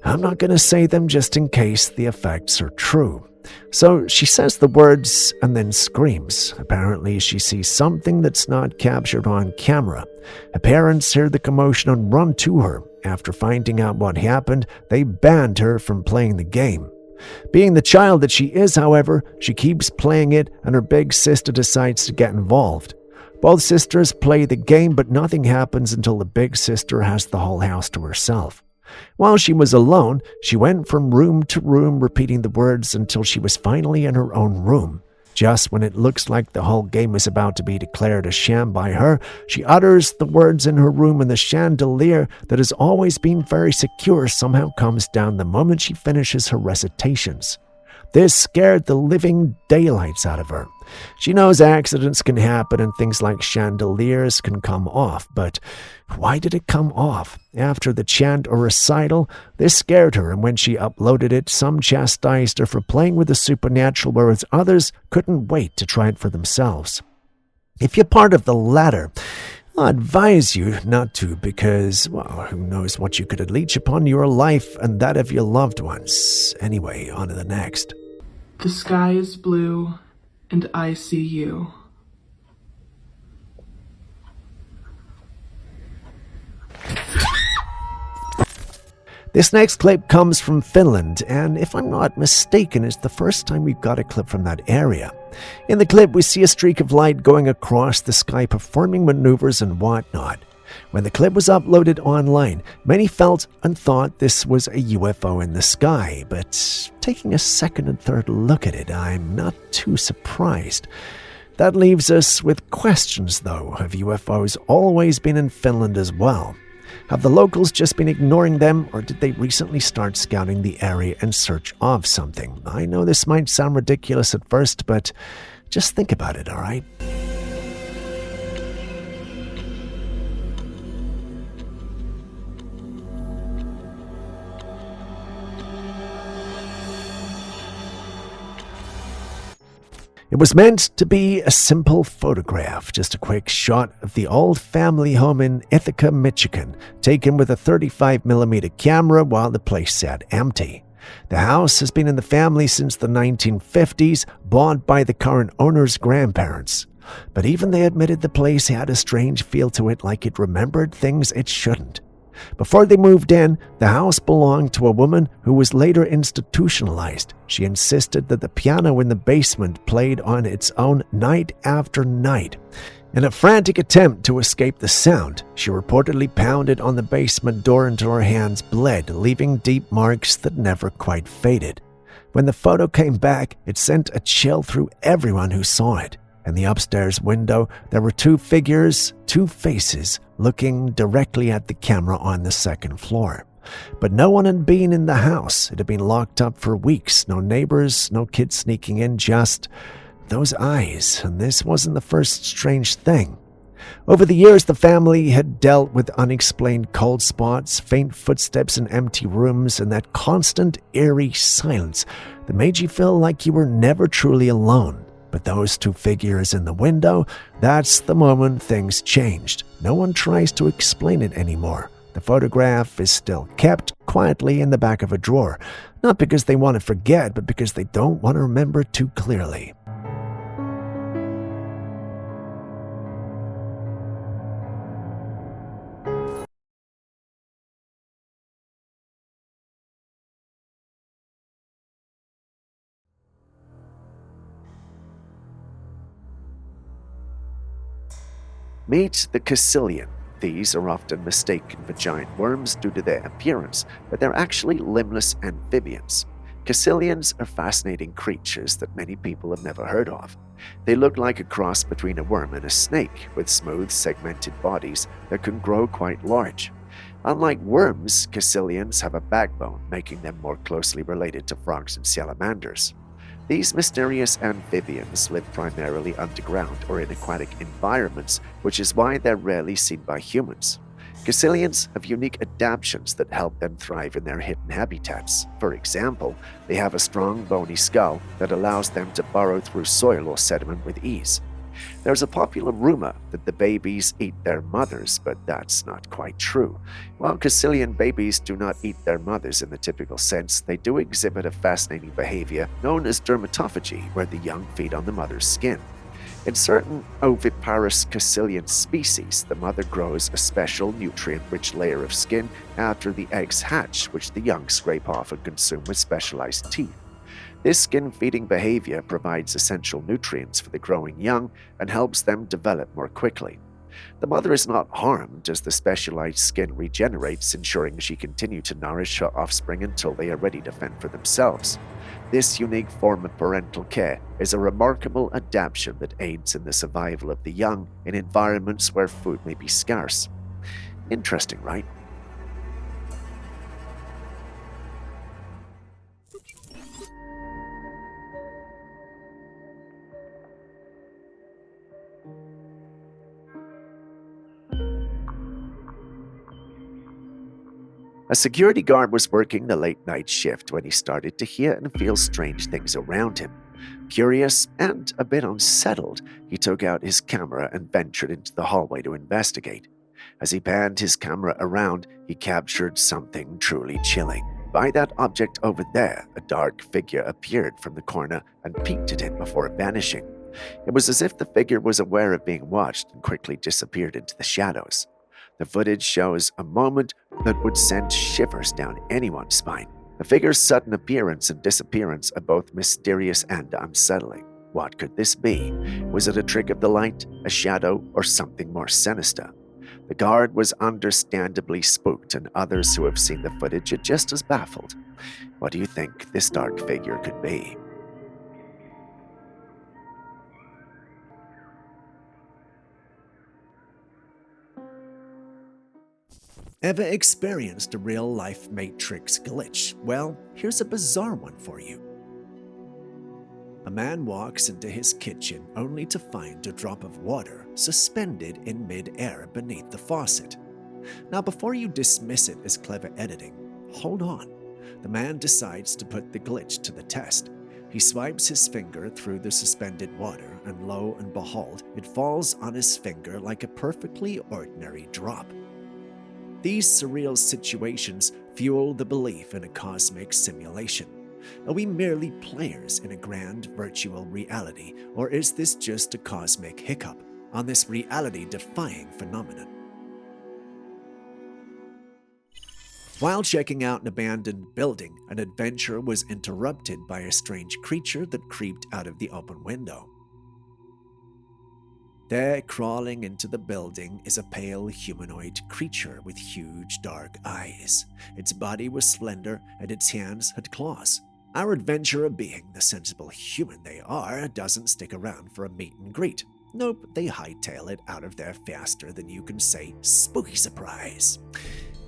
I'm not going to say them just in case the effects are true. So she says the words and then screams. Apparently, she sees something that's not captured on camera. Her parents hear the commotion and run to her. After finding out what happened, they banned her from playing the game. Being the child that she is, however, she keeps playing it, and her big sister decides to get involved. Both sisters play the game, but nothing happens until the big sister has the whole house to herself. While she was alone, she went from room to room repeating the words until she was finally in her own room. Just when it looks like the whole game is about to be declared a sham by her, she utters the words in her room, and the chandelier that has always been very secure somehow comes down the moment she finishes her recitations. This scared the living daylights out of her. She knows accidents can happen and things like chandeliers can come off, but why did it come off? After the chant or recital, this scared her, and when she uploaded it, some chastised her for playing with the supernatural, whereas others couldn't wait to try it for themselves. If you're part of the latter, I advise you not to, because, well, who knows what you could unleash upon your life and that of your loved ones. Anyway, on to the next. The sky is blue, and I see you. This next clip comes from Finland, and if I'm not mistaken, it's the first time we've got a clip from that area. In the clip, we see a streak of light going across the sky, performing maneuvers and whatnot. When the clip was uploaded online, many felt and thought this was a UFO in the sky, but taking a second and third look at it, I'm not too surprised. That leaves us with questions, though. Have UFOs always been in Finland as well? Have the locals just been ignoring them, or did they recently start scouting the area in search of something? I know this might sound ridiculous at first, but just think about it, alright? It was meant to be a simple photograph, just a quick shot of the old family home in Ithaca, Michigan, taken with a 35mm camera while the place sat empty. The house has been in the family since the 1950s, bought by the current owner's grandparents. But even they admitted the place had a strange feel to it, like it remembered things it shouldn't. Before they moved in, the house belonged to a woman who was later institutionalized. She insisted that the piano in the basement played on its own night after night. In a frantic attempt to escape the sound, she reportedly pounded on the basement door until her hands bled, leaving deep marks that never quite faded. When the photo came back, it sent a chill through everyone who saw it. In the upstairs window, there were two figures, two faces, looking directly at the camera on the second floor. But no one had been in the house. It had been locked up for weeks. No neighbors, no kids sneaking in, just those eyes. And this wasn't the first strange thing. Over the years, the family had dealt with unexplained cold spots, faint footsteps in empty rooms, and that constant, eerie silence that made you feel like you were never truly alone. But those two figures in the window, that's the moment things changed. No one tries to explain it anymore. The photograph is still kept quietly in the back of a drawer, not because they want to forget, but because they don't want to remember too clearly. Meet the Casilian. These are often mistaken for giant worms due to their appearance, but they're actually limbless amphibians. Casilians are fascinating creatures that many people have never heard of. They look like a cross between a worm and a snake, with smooth, segmented bodies that can grow quite large. Unlike worms, Casilians have a backbone, making them more closely related to frogs and salamanders. These mysterious amphibians live primarily underground or in aquatic environments, which is why they're rarely seen by humans. Casilians have unique adaptations that help them thrive in their hidden habitats. For example, they have a strong bony skull that allows them to burrow through soil or sediment with ease. There's a popular rumor that the babies eat their mothers, but that's not quite true. While Casilian babies do not eat their mothers in the typical sense, they do exhibit a fascinating behavior known as dermatophagy, where the young feed on the mother's skin. In certain oviparous Casilian species, the mother grows a special nutrient-rich layer of skin after the eggs hatch, which the young scrape off and consume with specialized teeth. This skin-feeding behavior provides essential nutrients for the growing young and helps them develop more quickly. The mother is not harmed as the specialized skin regenerates, ensuring she continues to nourish her offspring until they are ready to fend for themselves. This unique form of parental care is a remarkable adaptation that aids in the survival of the young in environments where food may be scarce. Interesting, right? A security guard was working the late night shift when he started to hear and feel strange things around him. Curious and a bit unsettled, he took out his camera and ventured into the hallway to investigate. As he panned his camera around, he captured something truly chilling. By that object over there, a dark figure appeared from the corner and peeked at him before vanishing. It was as if the figure was aware of being watched and quickly disappeared into the shadows. The footage shows a moment that would send shivers down anyone's spine. The figure's sudden appearance and disappearance are both mysterious and unsettling. What could this be? Was it a trick of the light, a shadow, or something more sinister? The guard was understandably spooked, and others who have seen the footage are just as baffled. What do you think this dark figure could be? Ever experienced a real-life Matrix glitch? Well, here's a bizarre one for you. A man walks into his kitchen only to find a drop of water suspended in mid-air beneath the faucet. Now, before you dismiss it as clever editing, hold on. The man decides to put the glitch to the test. He swipes his finger through the suspended water, and lo and behold, it falls on his finger like a perfectly ordinary drop. These surreal situations fuel the belief in a cosmic simulation. Are we merely players in a grand virtual reality, or is this just a cosmic hiccup on this reality-defying phenomenon? While checking out an abandoned building, an adventurer was interrupted by a strange creature that creeped out of the open window. There, crawling into the building, is a pale humanoid creature with huge dark eyes. Its body was slender, and its hands had claws. Our adventurer, being the sensible human they are, doesn't stick around for a meet and greet. Nope, they hightail it out of there faster than you can say, "Spooky surprise."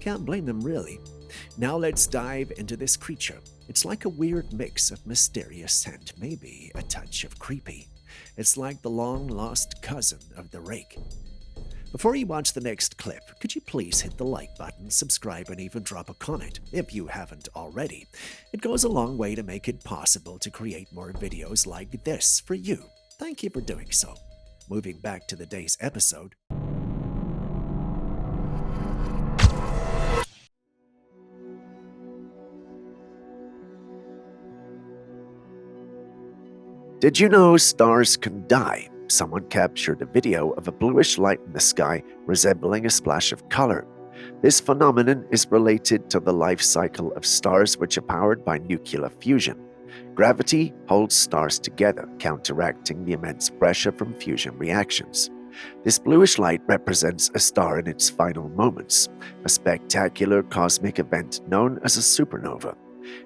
Can't blame them, really. Now let's dive into this creature. It's like a weird mix of mysterious and maybe a touch of creepy. It's like the long-lost cousin of the rake. Before you watch the next clip, could you please hit the like button, subscribe, and even drop a comment if you haven't already? It goes a long way to make it possible to create more videos like this for you. Thank you for doing so. Moving back to the day's episode. Did you know stars can die? Someone captured a video of a bluish light in the sky resembling a splash of color. This phenomenon is related to the life cycle of stars, which are powered by nuclear fusion. Gravity holds stars together, counteracting the immense pressure from fusion reactions. This bluish light represents a star in its final moments, a spectacular cosmic event known as a supernova.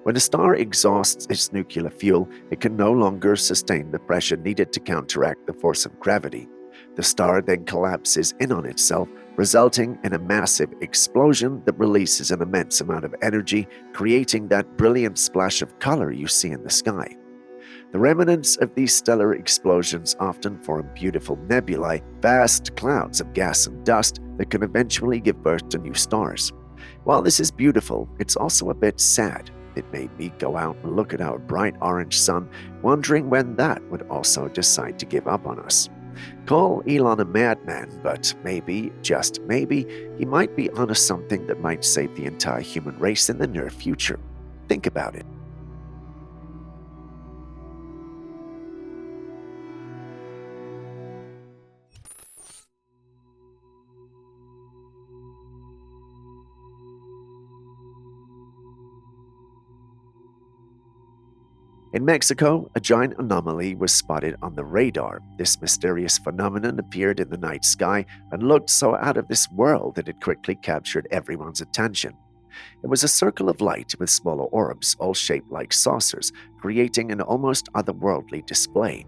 When a star exhausts its nuclear fuel, it can no longer sustain the pressure needed to counteract the force of gravity. The star then collapses in on itself, resulting in a massive explosion that releases an immense amount of energy, creating that brilliant splash of color you see in the sky. The remnants of these stellar explosions often form beautiful nebulae, vast clouds of gas and dust that can eventually give birth to new stars. While this is beautiful, it's also a bit sad. It made me go out and look at our bright orange sun, wondering when that would also decide to give up on us. Call Elon a madman, but maybe, just maybe, he might be onto something that might save the entire human race in the near future. Think about it. In Mexico, a giant anomaly was spotted on the radar. This mysterious phenomenon appeared in the night sky and looked so out of this world that it quickly captured everyone's attention. It was a circle of light with smaller orbs, all shaped like saucers, creating an almost otherworldly display.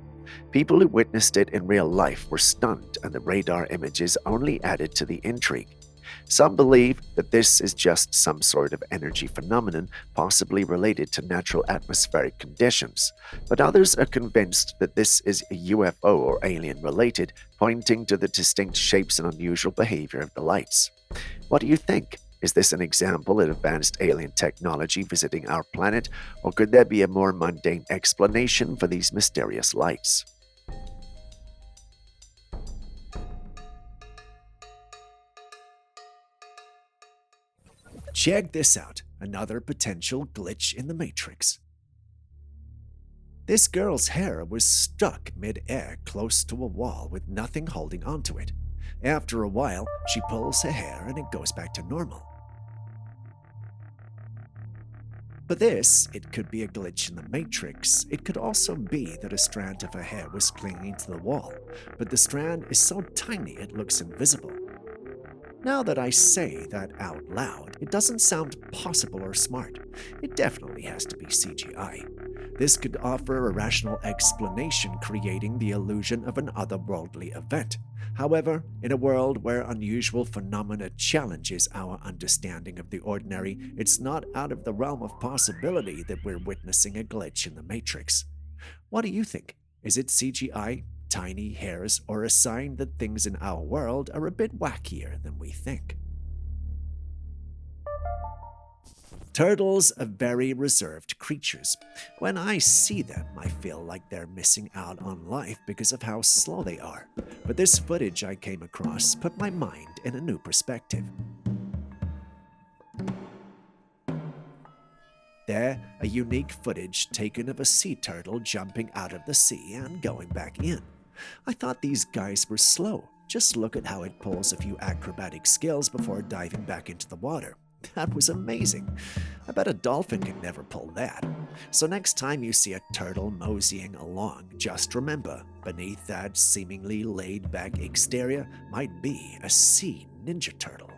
People who witnessed it in real life were stunned, and the radar images only added to the intrigue. Some believe that this is just some sort of energy phenomenon, possibly related to natural atmospheric conditions, but others are convinced that this is a UFO or alien-related, pointing to the distinct shapes and unusual behavior of the lights. What do you think? Is this an example of advanced alien technology visiting our planet, or could there be a more mundane explanation for these mysterious lights? Check this out, another potential glitch in the Matrix. This girl's hair was stuck mid-air close to a wall with nothing holding onto it. After a while, she pulls her hair and it goes back to normal. For this, it could be a glitch in the Matrix. It could also be that a strand of her hair was clinging to the wall, but the strand is so tiny it looks invisible. Now that I say that out loud, it doesn't sound possible or smart. It definitely has to be CGI. This could offer a rational explanation, creating the illusion of an otherworldly event. However, in a world where unusual phenomena challenges our understanding of the ordinary, it's not out of the realm of possibility that we're witnessing a glitch in the Matrix. What do you think? Is it CGI, tiny hairs, or a sign that things in our world are a bit wackier than we think? Turtles are very reserved creatures. When I see them, I feel like they're missing out on life because of how slow they are. But this footage I came across put my mind in a new perspective. There, a unique footage taken of a sea turtle jumping out of the sea and going back in. I thought these guys were slow. Just look at how it pulls a few acrobatic skills before diving back into the water. That was amazing. I bet a dolphin can never pull that. So next time you see a turtle moseying along, just remember, beneath that seemingly laid-back exterior might be a sea ninja turtle.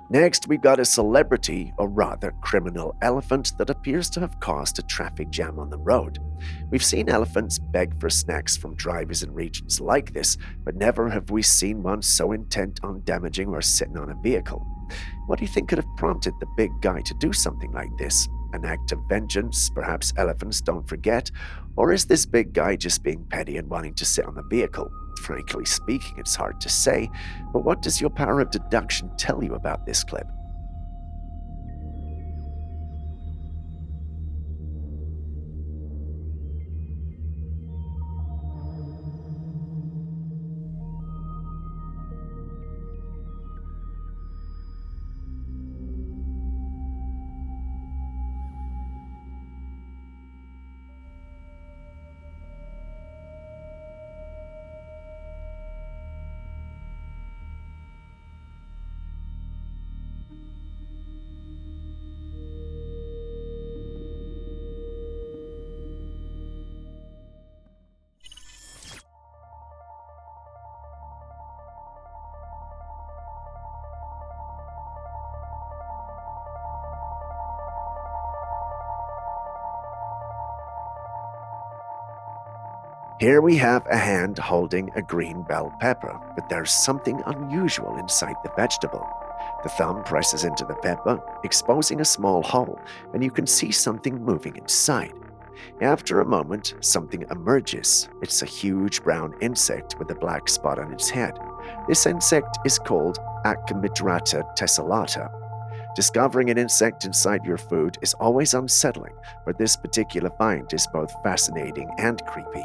Next, we got a celebrity, or rather criminal elephant that appears to have caused a traffic jam on the road. We've seen elephants beg for snacks from drivers in regions like this, but never have we seen one so intent on damaging or sitting on a vehicle. What do you think could have prompted the big guy to do something like this? An act of vengeance, perhaps elephants don't forget? Or is this big guy just being petty and wanting to sit on the vehicle? Frankly speaking, it's hard to say, but what does your power of deduction tell you about this clip? Here we have a hand holding a green bell pepper, but there's something unusual inside the vegetable. The thumb presses into the pepper, exposing a small hole, and you can see something moving inside. After a moment, something emerges. It's a huge brown insect with a black spot on its head. This insect is called Achymidrata tessellata. Discovering an insect inside your food is always unsettling, but this particular find is both fascinating and creepy.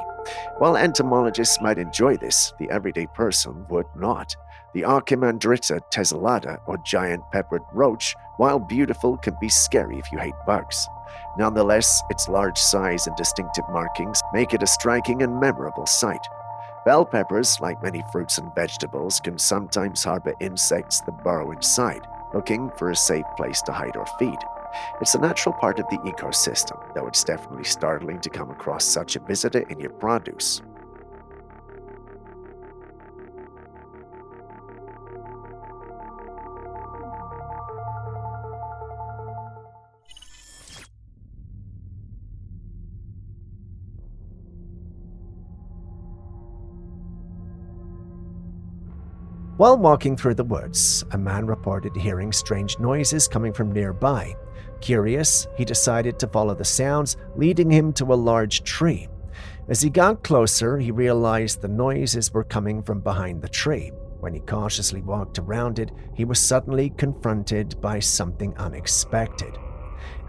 While entomologists might enjoy this, the everyday person would not. The Archimandrita tessellata, or giant peppered roach, while beautiful, can be scary if you hate bugs. Nonetheless, its large size and distinctive markings make it a striking and memorable sight. Bell peppers, like many fruits and vegetables, can sometimes harbor insects that burrow inside, looking for a safe place to hide or feed. It's a natural part of the ecosystem, though it's definitely startling to come across such a visitor in your produce. While walking through the woods, a man reported hearing strange noises coming from nearby. Curious, he decided to follow the sounds, leading him to a large tree. As he got closer, he realized the noises were coming from behind the tree. When he cautiously walked around it, he was suddenly confronted by something unexpected.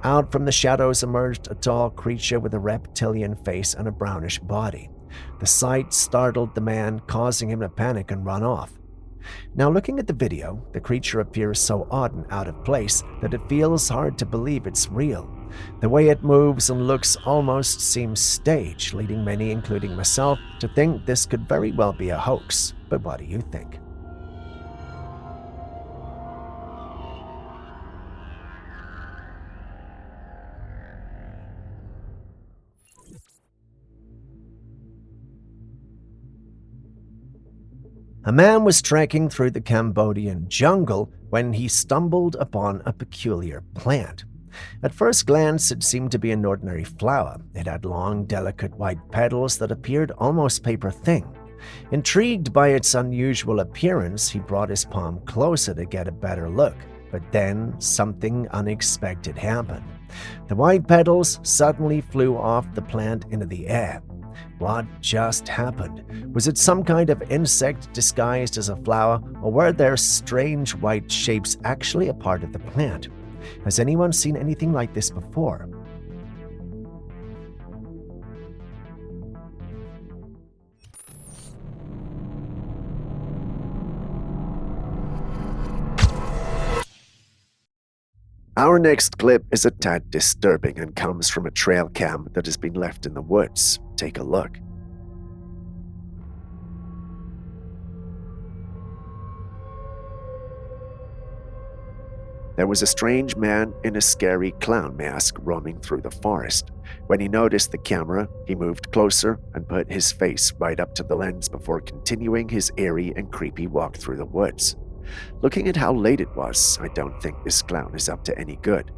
Out from the shadows emerged a tall creature with a reptilian face and a brownish body. The sight startled the man, causing him to panic and run off. Now, looking at the video, the creature appears so odd and out of place that it feels hard to believe it's real. The way it moves and looks almost seems staged, leading many, including myself, to think this could very well be a hoax. But what do you think? A man was trekking through the Cambodian jungle when he stumbled upon a peculiar plant. At first glance, it seemed to be an ordinary flower. It had long, delicate white petals that appeared almost paper thin. Intrigued by its unusual appearance, he brought his palm closer to get a better look. But then something unexpected happened. The white petals suddenly flew off the plant into the air. What just happened? Was it some kind of insect disguised as a flower, or were their strange white shapes actually a part of the plant? Has anyone seen anything like this before? Our next clip is a tad disturbing and comes from a trail cam that has been left in the woods. Take a look. There was a strange man in a scary clown mask roaming through the forest. When he noticed the camera, he moved closer and put his face right up to the lens before continuing his eerie and creepy walk through the woods. Looking at how late it was, I don't think this clown is up to any good.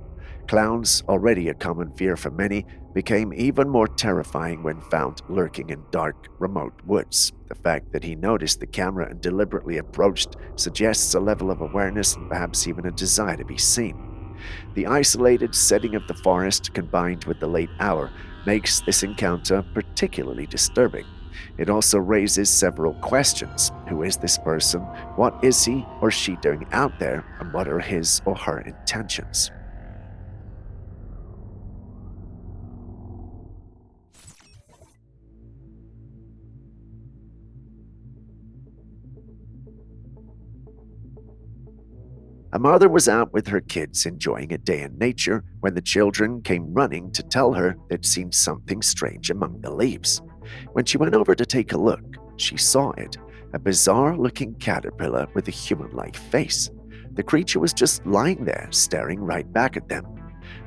Clowns, already a common fear for many, became even more terrifying when found lurking in dark, remote woods. The fact that he noticed the camera and deliberately approached suggests a level of awareness and perhaps even a desire to be seen. The isolated setting of the forest, combined with the late hour, makes this encounter particularly disturbing. It also raises several questions. Who is this person? What is he or she doing out there? And what are his or her intentions? A mother was out with her kids enjoying a day in nature when the children came running to tell her they'd seen something strange among the leaves. When she went over to take a look, she saw it, a bizarre-looking caterpillar with a human-like face. The creature was just lying there, staring right back at them.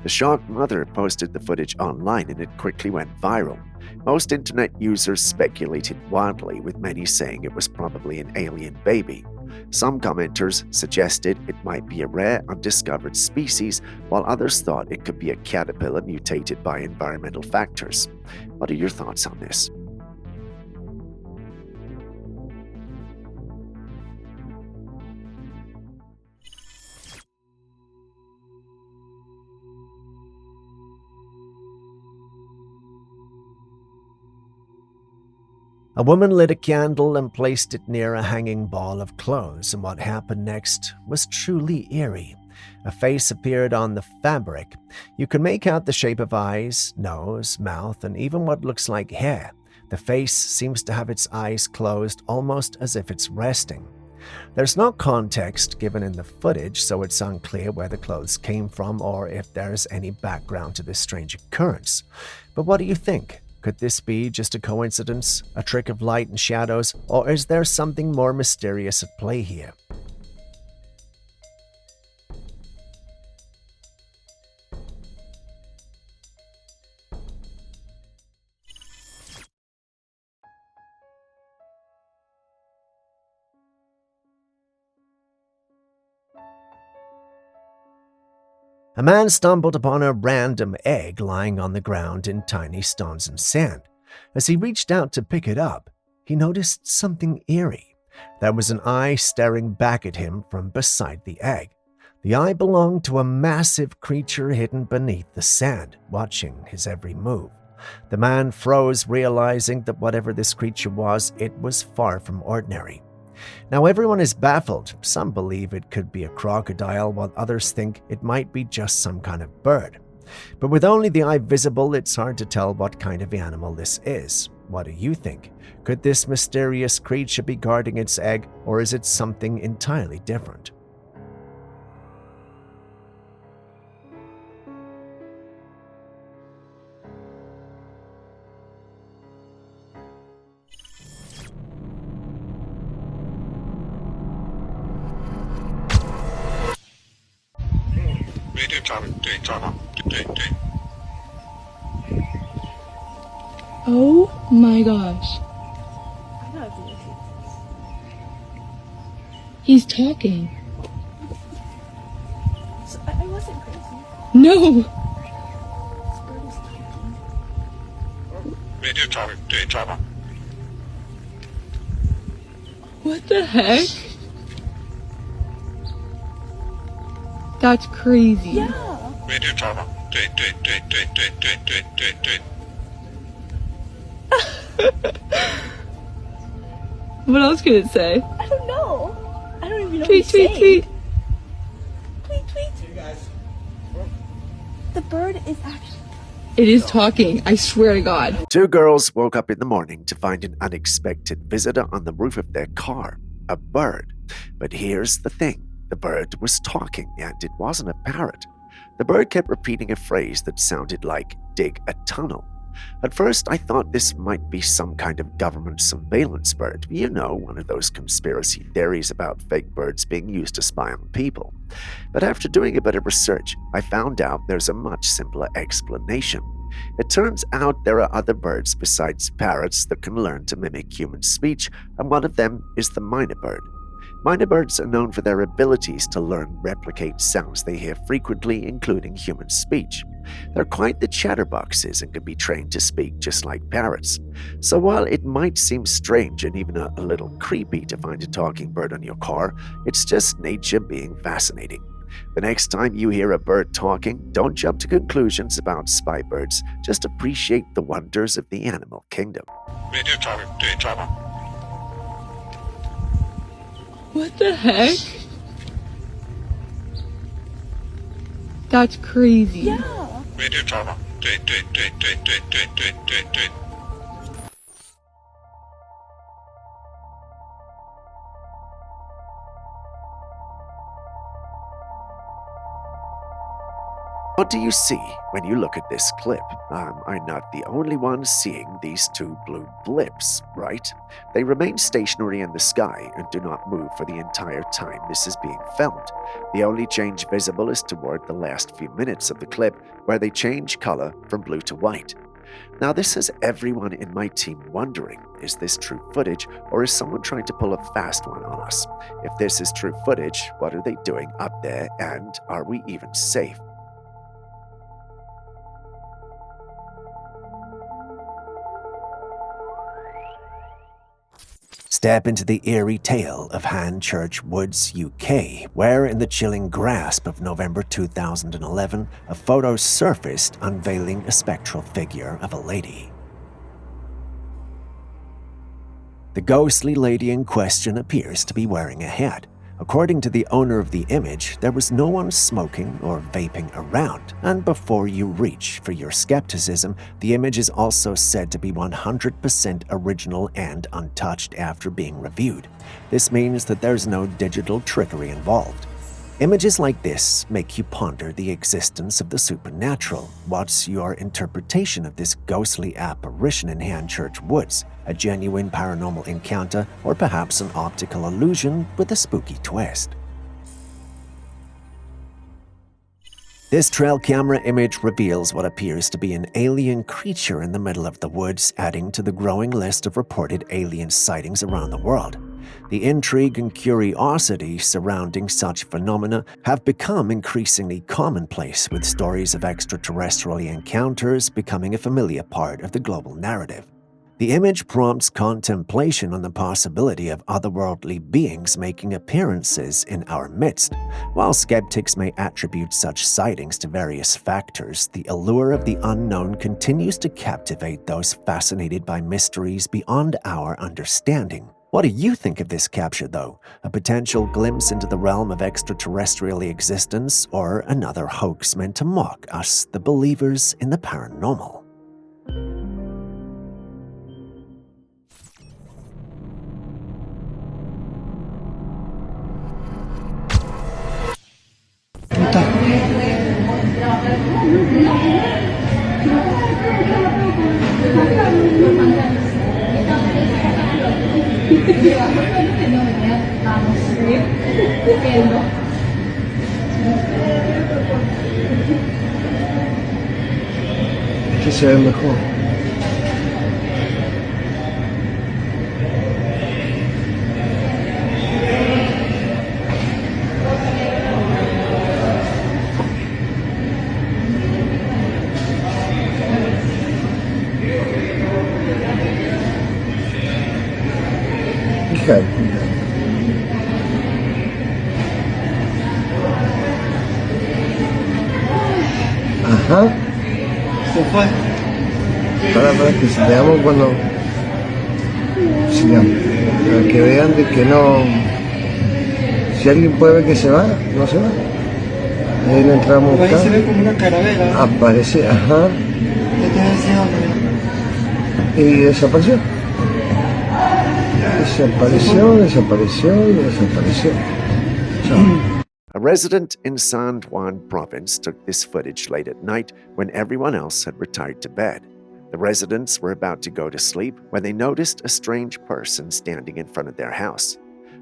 The shocked mother posted the footage online and it quickly went viral. Most internet users speculated wildly, with many saying it was probably an alien baby. Some commenters suggested it might be a rare, undiscovered species, while others thought it could be a caterpillar mutated by environmental factors. What are your thoughts on this? A woman lit a candle and placed it near a hanging ball of clothes, and what happened next was truly eerie. A face appeared on the fabric. You can make out the shape of eyes, nose, mouth, and even what looks like hair. The face seems to have its eyes closed, almost as if it's resting. There's no context given in the footage, so it's unclear where the clothes came from or if there's any background to this strange occurrence. But what do you think? Could this be just a coincidence, a trick of light and shadows, or is there something more mysterious at play here? A man stumbled upon a random egg lying on the ground in tiny stones and sand. As he reached out to pick it up, he noticed something eerie. There was an eye staring back at him from beside the egg. The eye belonged to a massive creature hidden beneath the sand, watching his every move. The man froze, realizing that whatever this creature was, it was far from ordinary. Now everyone is baffled. Some believe it could be a crocodile, while others think it might be just some kind of bird. But with only the eye visible, it's hard to tell what kind of animal this is. What do you think? Could this mysterious creature be guarding its egg, or is it something entirely different? Oh my gosh. He's talking. I wasn't crazy. No! What the heck? That's crazy. Yeah. What else could it say? I don't know. I don't even know Tweet, what tweet, he's tweet. saying. Tweet, tweet. The bird is actually... It is talking, I swear to God. Two girls woke up in the morning to find an unexpected visitor on the roof of their car, a bird. But here's the thing. The bird was talking, and it wasn't a parrot. The bird kept repeating a phrase that sounded like, dig a tunnel. At first, I thought this might be some kind of government surveillance bird. You know, one of those conspiracy theories about fake birds being used to spy on people. But after doing a bit of research, I found out there's a much simpler explanation. It turns out there are other birds besides parrots that can learn to mimic human speech, and one of them is the myna bird. Myna birds are known for their abilities to learn and replicate sounds they hear frequently, including human speech. They're quite the chatterboxes and can be trained to speak just like parrots. So while it might seem strange and even a little creepy to find a talking bird on your car, it's just nature being fascinating. The next time you hear a bird talking, don't jump to conclusions about spy birds. Just appreciate the wonders of the animal kingdom. What the heck? That's crazy. Yeah. What do you see when you look at this clip? I'm not the only one seeing these two blue blips, right? They remain stationary in the sky and do not move for the entire time this is being filmed. The only change visible is toward the last few minutes of the clip, where they change color from blue to white. Now, this has everyone in my team wondering, is this true footage, or is someone trying to pull a fast one on us? If this is true footage, what are they doing up there, and are we even safe? Step into the eerie tale of Hanchurch Woods, UK, where in the chilling grasp of November 2011, a photo surfaced unveiling a spectral figure of a lady. The ghostly lady in question appears to be wearing a hat. According to the owner of the image, there was no one smoking or vaping around. And before you reach for your skepticism, the image is also said to be 100% original and untouched after being reviewed. This means that there's no digital trickery involved. Images like this make you ponder the existence of the supernatural. What's your interpretation of this ghostly apparition in Hanchurch Woods? A genuine paranormal encounter, or perhaps an optical illusion with a spooky twist? This trail camera image reveals what appears to be an alien creature in the middle of the woods, adding to the growing list of reported alien sightings around the world. The intrigue and curiosity surrounding such phenomena have become increasingly commonplace, with stories of extraterrestrial encounters becoming a familiar part of the global narrative. The image prompts contemplation on the possibility of otherworldly beings making appearances in our midst. While skeptics may attribute such sightings to various factors, the allure of the unknown continues to captivate those fascinated by mysteries beyond our understanding. What do you think of this capture, though? A potential glimpse into the realm of extraterrestrial existence, or another hoax meant to mock us, the believers in the paranormal? Este se ve mejor. Okay. Ajá. Se fue. Para que se veamos cuando sigamos. Para que vean de que no. Si alguien puede ver que se va, no se va. Ahí lo entramos. Ahí se ve como una calavera. Aparece, ajá. Y desapareció. Desapareció. A resident in San Juan province took this footage late at night when everyone else had retired to bed. The residents were about to go to sleep when they noticed a strange person standing in front of their house.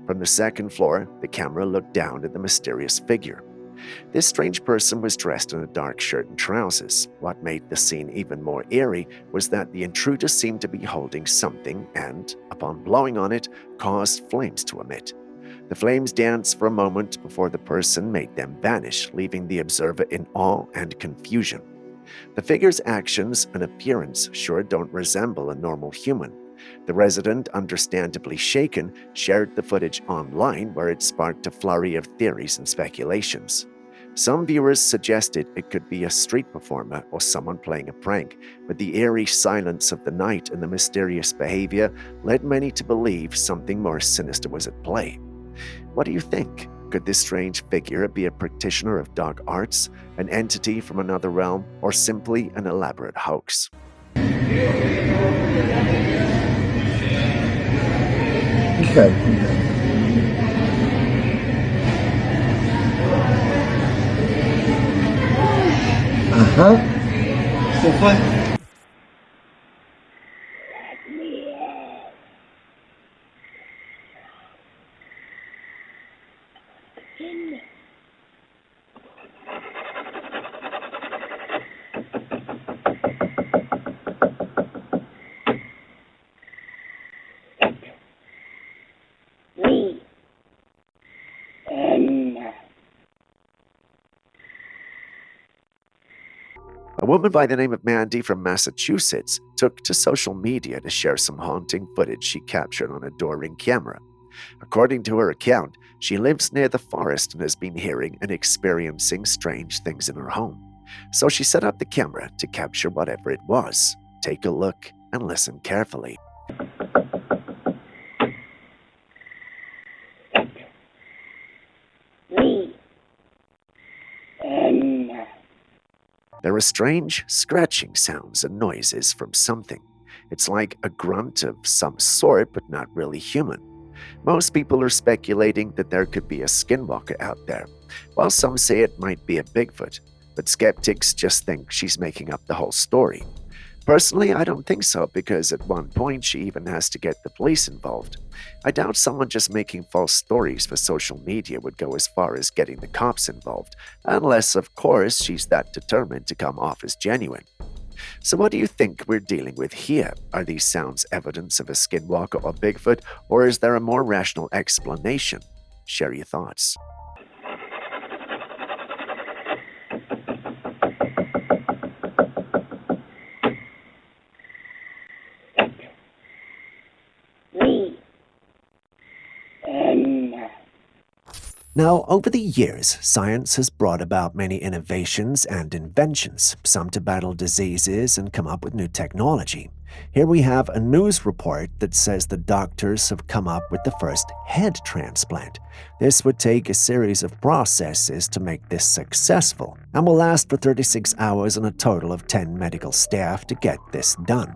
From the second floor, the camera looked down at the mysterious figure. This strange person was dressed in a dark shirt and trousers. What made the scene even more eerie was that the intruder seemed to be holding something and, upon blowing on it, caused flames to emit. The flames danced for a moment before the person made them vanish, leaving the observer in awe and confusion. The figure's actions and appearance sure don't resemble a normal human. The resident, understandably shaken, shared the footage online, where it sparked a flurry of theories and speculations. Some viewers suggested it could be a street performer or someone playing a prank, but the eerie silence of the night and the mysterious behavior led many to believe something more sinister was at play. What do you think? Could this strange figure be a practitioner of dark arts, an entity from another realm, or simply an elaborate hoax? Okay. Ajá. Se fue. A woman by the name of Mandy from Massachusetts took to social media to share some haunting footage she captured on a Door-Ring camera. According to her account, she lives near the forest and has been hearing and experiencing strange things in her home. So she set up the camera to capture whatever it was. Take a look and listen carefully. There are strange scratching sounds and noises from something. It's like a grunt of some sort, but not really human. Most people are speculating that there could be a Skinwalker out there, while some say it might be a Bigfoot, but skeptics just think she's making up the whole story. Personally, I don't think so, because at one point she even has to get the police involved. I doubt someone just making false stories for social media would go as far as getting the cops involved, unless, of course, she's that determined to come off as genuine. So what do you think we're dealing with here? Are these sounds evidence of a Skinwalker or Bigfoot, or is there a more rational explanation? Share your thoughts. Now, over the years, science has brought about many innovations and inventions, some to battle diseases and come up with new technology. Here we have a news report that says the doctors have come up with the first head transplant. This would take a series of processes to make this successful, and will last for 36 hours and a total of 10 medical staff to get this done.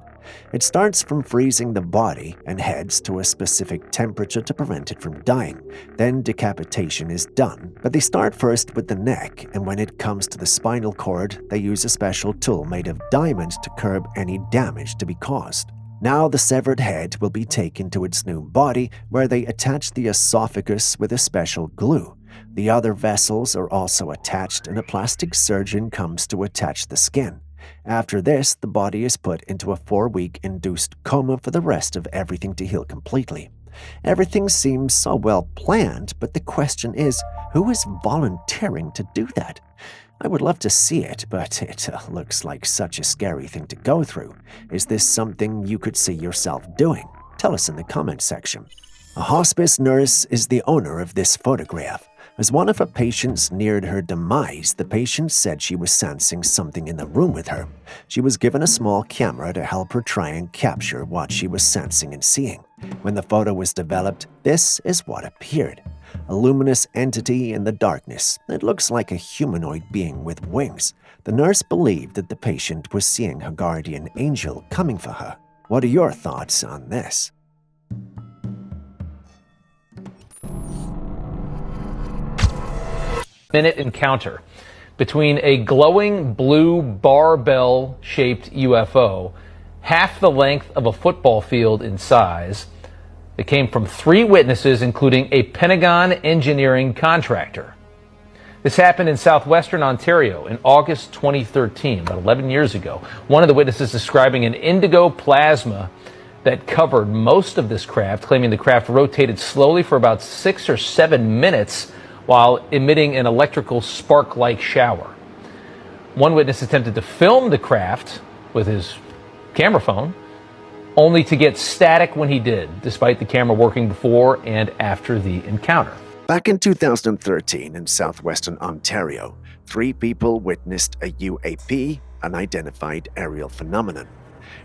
It starts from freezing the body and heads to a specific temperature to prevent it from dying. Then decapitation is done, but they start first with the neck, and when it comes to the spinal cord, they use a special tool made of diamond to curb any damage to be caused. Now the severed head will be taken to its new body, where they attach the esophagus with a special glue. The other vessels are also attached, and a plastic surgeon comes to attach the skin. After this, the body is put into a 4-week induced coma for the rest of everything to heal completely. Everything seems so well planned, but the question is, who is volunteering to do that? I would love to see it, but it looks like such a scary thing to go through. Is this something you could see yourself doing? Tell us in the comment section. A hospice nurse is the owner of this photograph. As one of her patients neared her demise, the patient said she was sensing something in the room with her. She was given a small camera to help her try and capture what she was sensing and seeing. When the photo was developed, this is what appeared. A luminous entity in the darkness. It looks like a humanoid being with wings. The nurse believed that the patient was seeing her guardian angel coming for her. What are your thoughts on this? Minute encounter between a glowing blue barbell-shaped UFO, half the length of a football field in size, that came from 3 witnesses, including a Pentagon engineering contractor. This happened in southwestern Ontario in August 2013, about 11 years ago. One of the witnesses describing an indigo plasma that covered most of this craft, claiming the craft rotated slowly for about 6 or 7 minutes while emitting an electrical spark-like shower. One witness attempted to film the craft with his camera phone, only to get static when he did, despite the camera working before and after the encounter. Back in 2013 in southwestern Ontario, 3 people witnessed a UAP, unidentified aerial phenomenon.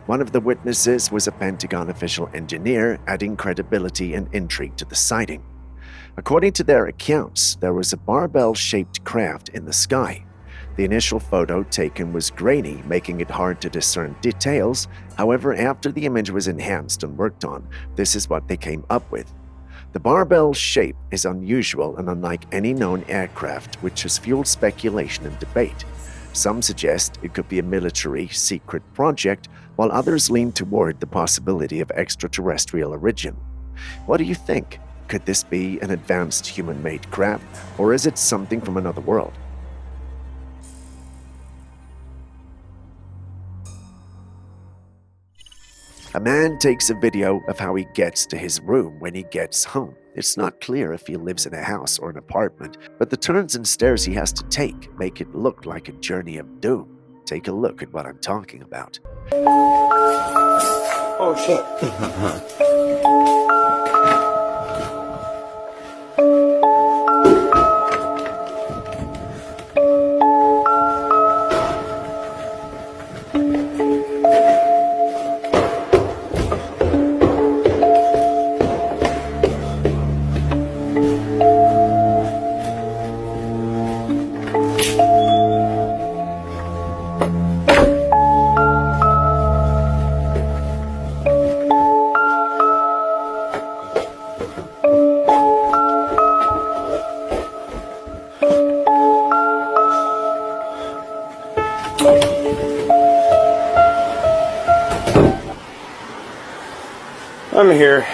One of the witnesses was a Pentagon official engineer, adding credibility and intrigue to the sighting. According to their accounts, there was a barbell-shaped craft in the sky. The initial photo taken was grainy, making it hard to discern details. However, after the image was enhanced and worked on, this is what they came up with. The barbell shape is unusual and unlike any known aircraft, which has fueled speculation and debate. Some suggest it could be a military secret project, while others lean toward the possibility of extraterrestrial origin. What do you think? Could this be an advanced human-made craft, or is it something from another world? A man takes a video of how he gets to his room when he gets home. It's not clear if he lives in a house or an apartment, but the turns and stairs he has to take make it look like a journey of doom. Take a look at what I'm talking about. Oh shit. of here.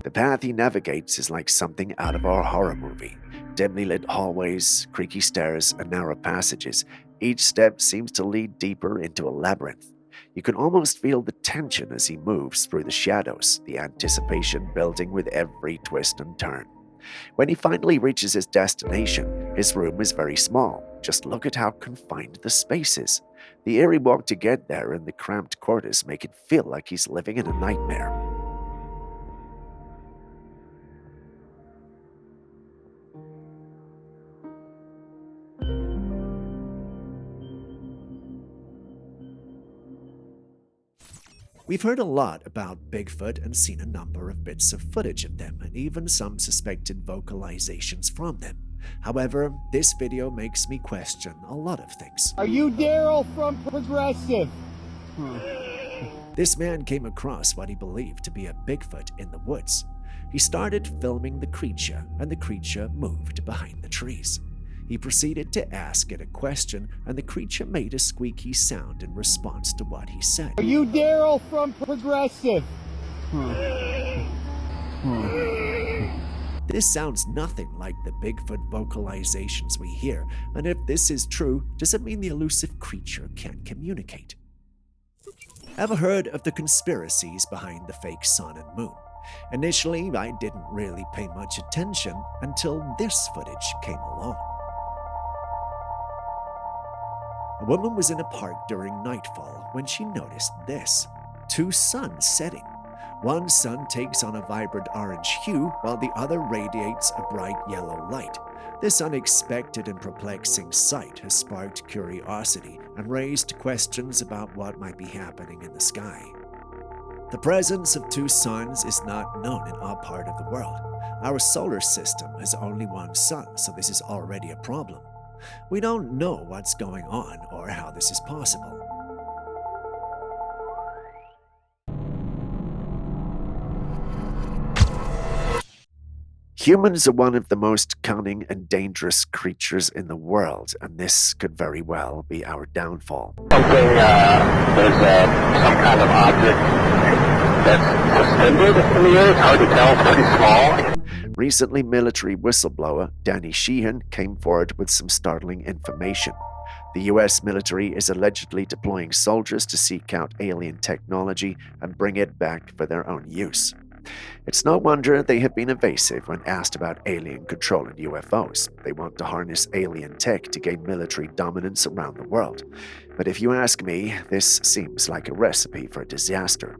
The path he navigates is like something out of our horror movie. Dimly lit hallways, creaky stairs, and narrow passages. Each step seems to lead deeper into a labyrinth. You can almost feel the tension as he moves through the shadows, the anticipation building with every twist and turn. When he finally reaches his destination, his room is very small. Just look at how confined the space is. The eerie walk to get there and the cramped quarters make it feel like he's living in a nightmare. We've heard a lot about Bigfoot and seen a number of bits of footage of them, and even some suspected vocalizations from them. However, this video makes me question a lot of things. Are you Daryl from Progressive? This man came across what he believed to be a Bigfoot in the woods. He started filming the creature, and the creature moved behind the trees. He proceeded to ask it a question, and the creature made a squeaky sound in response to what he said. Are you Daryl from Progressive? This sounds nothing like the Bigfoot vocalizations we hear, and if this is true, does it mean the elusive creature can't communicate? Ever heard of the conspiracies behind the fake sun and moon? Initially, I didn't really pay much attention until this footage came along. A woman was in a park during nightfall when she noticed this. 2 suns setting. One sun takes on a vibrant orange hue while the other radiates a bright yellow light. This unexpected and perplexing sight has sparked curiosity and raised questions about what might be happening in the sky. The presence of 2 suns is not known in our part of the world. Our solar system has only 1 sun, so this is already a problem. We don't know what's going on or how this is possible. Humans are one of the most cunning and dangerous creatures in the world, and this could very well be our downfall. There's some kind of object that's suspended in the air. It's hard to tell. It's pretty small. Recently, military whistleblower Danny Sheehan came forward with some startling information. The US military is allegedly deploying soldiers to seek out alien technology and bring it back for their own use. It's no wonder they have been evasive when asked about alien control and UFOs. They want to harness alien tech to gain military dominance around the world. But if you ask me, this seems like a recipe for disaster.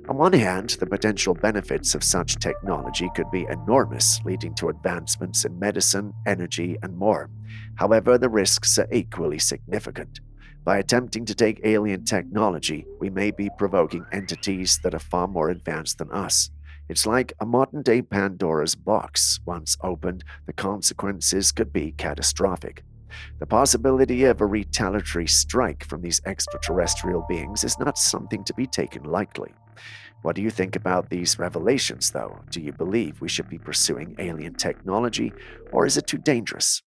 On one hand, the potential benefits of such technology could be enormous, leading to advancements in medicine, energy, and more. However, the risks are equally significant. By attempting to take alien technology, we may be provoking entities that are far more advanced than us. It's like a modern-day Pandora's box. Once opened, the consequences could be catastrophic. The possibility of a retaliatory strike from these extraterrestrial beings is not something to be taken lightly. What do you think about these revelations, though? Do you believe we should be pursuing alien technology, or is it too dangerous?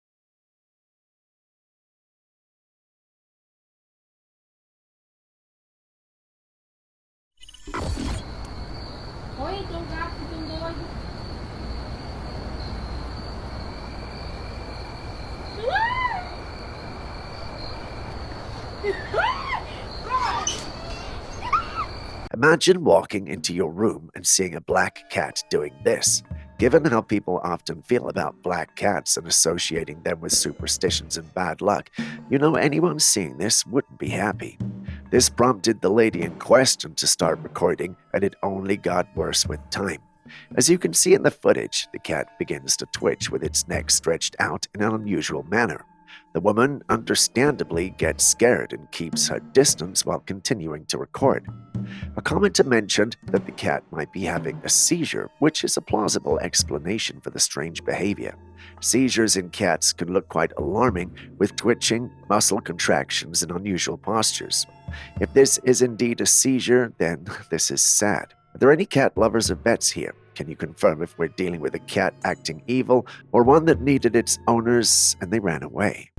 Imagine walking into your room and seeing a black cat doing this. Given how people often feel about black cats and associating them with superstitions and bad luck, you know anyone seeing this wouldn't be happy. This prompted the lady in question to start recording, and it only got worse with time. As you can see in the footage, the cat begins to twitch with its neck stretched out in an unusual manner. The woman understandably gets scared and keeps her distance while continuing to record. A commenter mentioned that the cat might be having a seizure, which is a plausible explanation for the strange behavior. Seizures in cats can look quite alarming, with twitching, muscle contractions, and unusual postures. If this is indeed a seizure, then this is sad. Are there any cat lovers or vets here? Can you confirm if we're dealing with a cat acting evil or one that needed its owners and they ran away?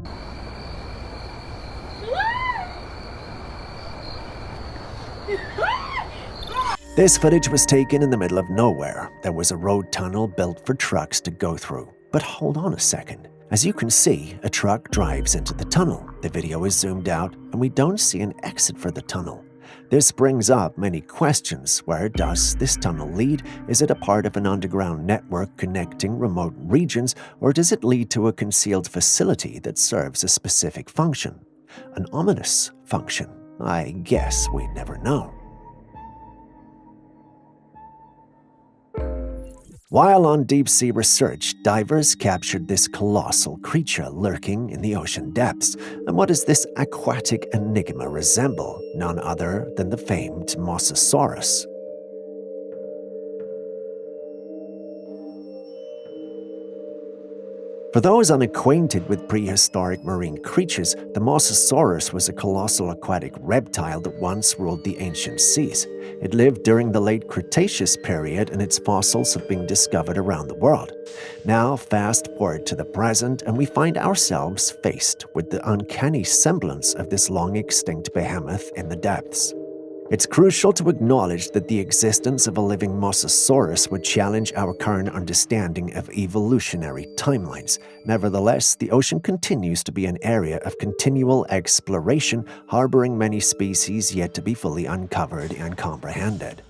This footage was taken in the middle of nowhere. There was a road tunnel built for trucks to go through. But hold on a second. As you can see, a truck drives into the tunnel. The video is zoomed out, and we don't see an exit for the tunnel. This brings up many questions. Where does this tunnel lead? Is it a part of an underground network connecting remote regions, or does it lead to a concealed facility that serves a specific function? An ominous function? I guess we'd never know. While on deep-sea research, divers captured this colossal creature lurking in the ocean depths. And what does this aquatic enigma resemble? None other than the famed Mosasaurus. For those unacquainted with prehistoric marine creatures, the Mosasaurus was a colossal aquatic reptile that once ruled the ancient seas. It lived during the late Cretaceous period, and its fossils have been discovered around the world. Now, fast forward to the present, and we find ourselves faced with the uncanny semblance of this long-extinct behemoth in the depths. It's crucial to acknowledge that the existence of a living Mosasaurus would challenge our current understanding of evolutionary timelines. Nevertheless, the ocean continues to be an area of continual exploration, harboring many species yet to be fully uncovered and comprehended.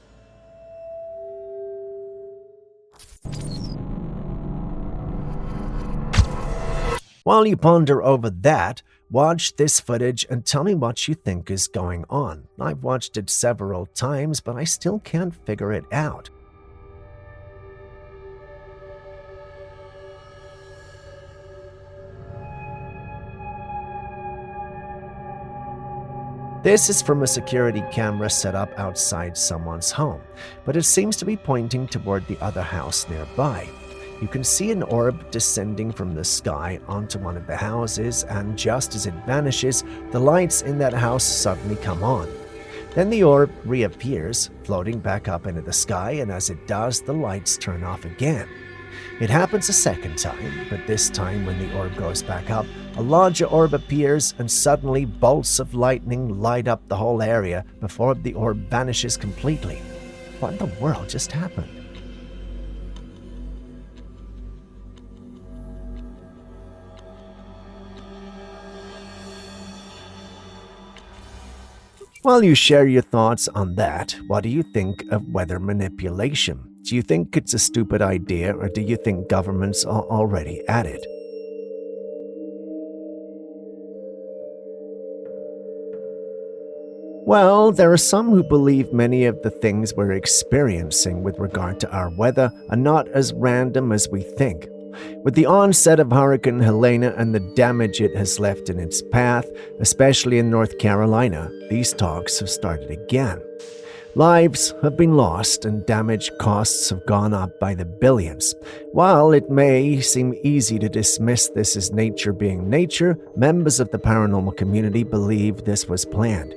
While you ponder over that, watch this footage and tell me what you think is going on. I've watched it several times, but I still can't figure it out. This is from a security camera set up outside someone's home, but it seems to be pointing toward the other house nearby. You can see an orb descending from the sky onto one of the houses, and just as it vanishes, the lights in that house suddenly come on. Then the orb reappears, floating back up into the sky, and as it does, the lights turn off again. It happens a second time, but this time when the orb goes back up, a larger orb appears, and suddenly bolts of lightning light up the whole area before the orb vanishes completely. What in the world just happened? While you share your thoughts on that, what do you think of weather manipulation? Do you think it's a stupid idea, or do you think governments are already at it? Well, there are some who believe many of the things we're experiencing with regard to our weather are not as random as we think. With the onset of Hurricane Helene and the damage it has left in its path, especially in North Carolina, these talks have started again. Lives have been lost and damage costs have gone up by the billions. While it may seem easy to dismiss this as nature being nature, members of the paranormal community believe this was planned.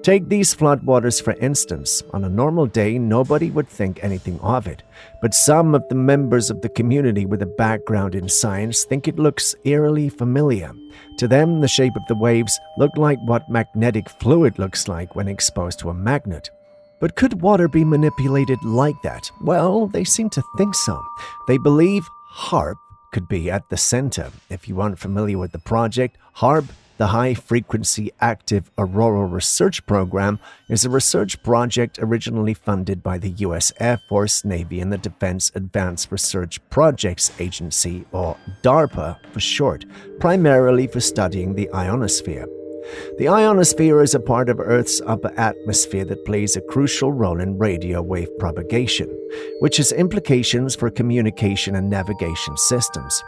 Take these floodwaters for instance. On a normal day, nobody would think anything of it. But some of the members of the community with a background in science think it looks eerily familiar. To them, the shape of the waves look like what magnetic fluid looks like when exposed to a magnet. But could water be manipulated like that? Well, they seem to think so. They believe HAARP could be at the center. If you aren't familiar with the project, HAARP, the High Frequency Active Auroral Research Program, is a research project originally funded by the U.S. Air Force, Navy, and the Defense Advanced Research Projects Agency, or DARPA for short, primarily for studying the ionosphere. The ionosphere is a part of Earth's upper atmosphere that plays a crucial role in radio wave propagation, which has implications for communication and navigation systems.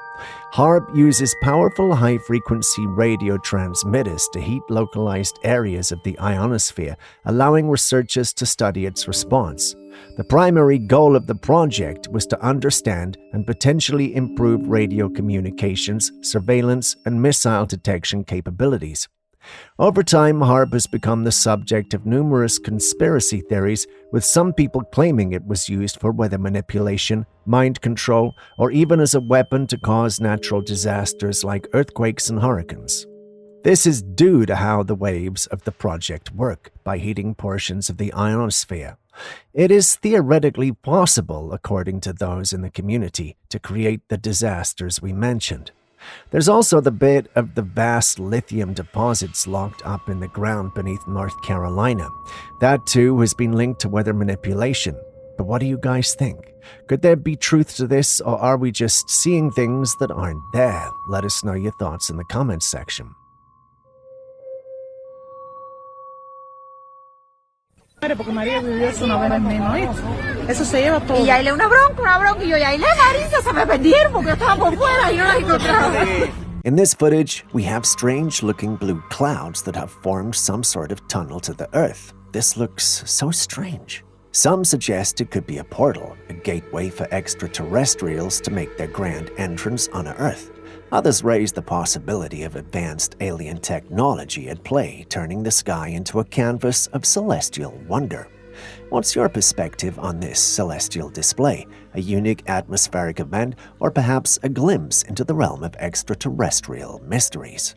HAARP uses powerful high-frequency radio transmitters to heat localized areas of the ionosphere, allowing researchers to study its response. The primary goal of the project was to understand and potentially improve radio communications, surveillance, and missile detection capabilities. Over time, HARP has become the subject of numerous conspiracy theories, with some people claiming it was used for weather manipulation, mind control, or even as a weapon to cause natural disasters like earthquakes and hurricanes. This is due to how the waves of the project work, by heating portions of the ionosphere. It is theoretically possible, according to those in the community, to create the disasters we mentioned. There's also the bit of the vast lithium deposits locked up in the ground beneath North Carolina. That too has been linked to weather manipulation. But what do you guys think? Could there be truth to this, or are we just seeing things that aren't there? Let us know your thoughts in the comments section. Porque María vivió eso una vez menos, ¿oíste? Eso se lleva todo. Y ahí le una bronca, y yo, y ahí le Marisa se me perdieron porque yo estaba por fuera y no las encontraba. In this footage, we have strange-looking blue clouds that have formed some sort of tunnel to the Earth. This looks so strange. Some suggest it could be a portal, a gateway for extraterrestrials to make their grand entrance on Earth. Others raise the possibility of advanced alien technology at play, turning the sky into a canvas of celestial wonder. What's your perspective on this celestial display? A unique atmospheric event, or perhaps a glimpse into the realm of extraterrestrial mysteries?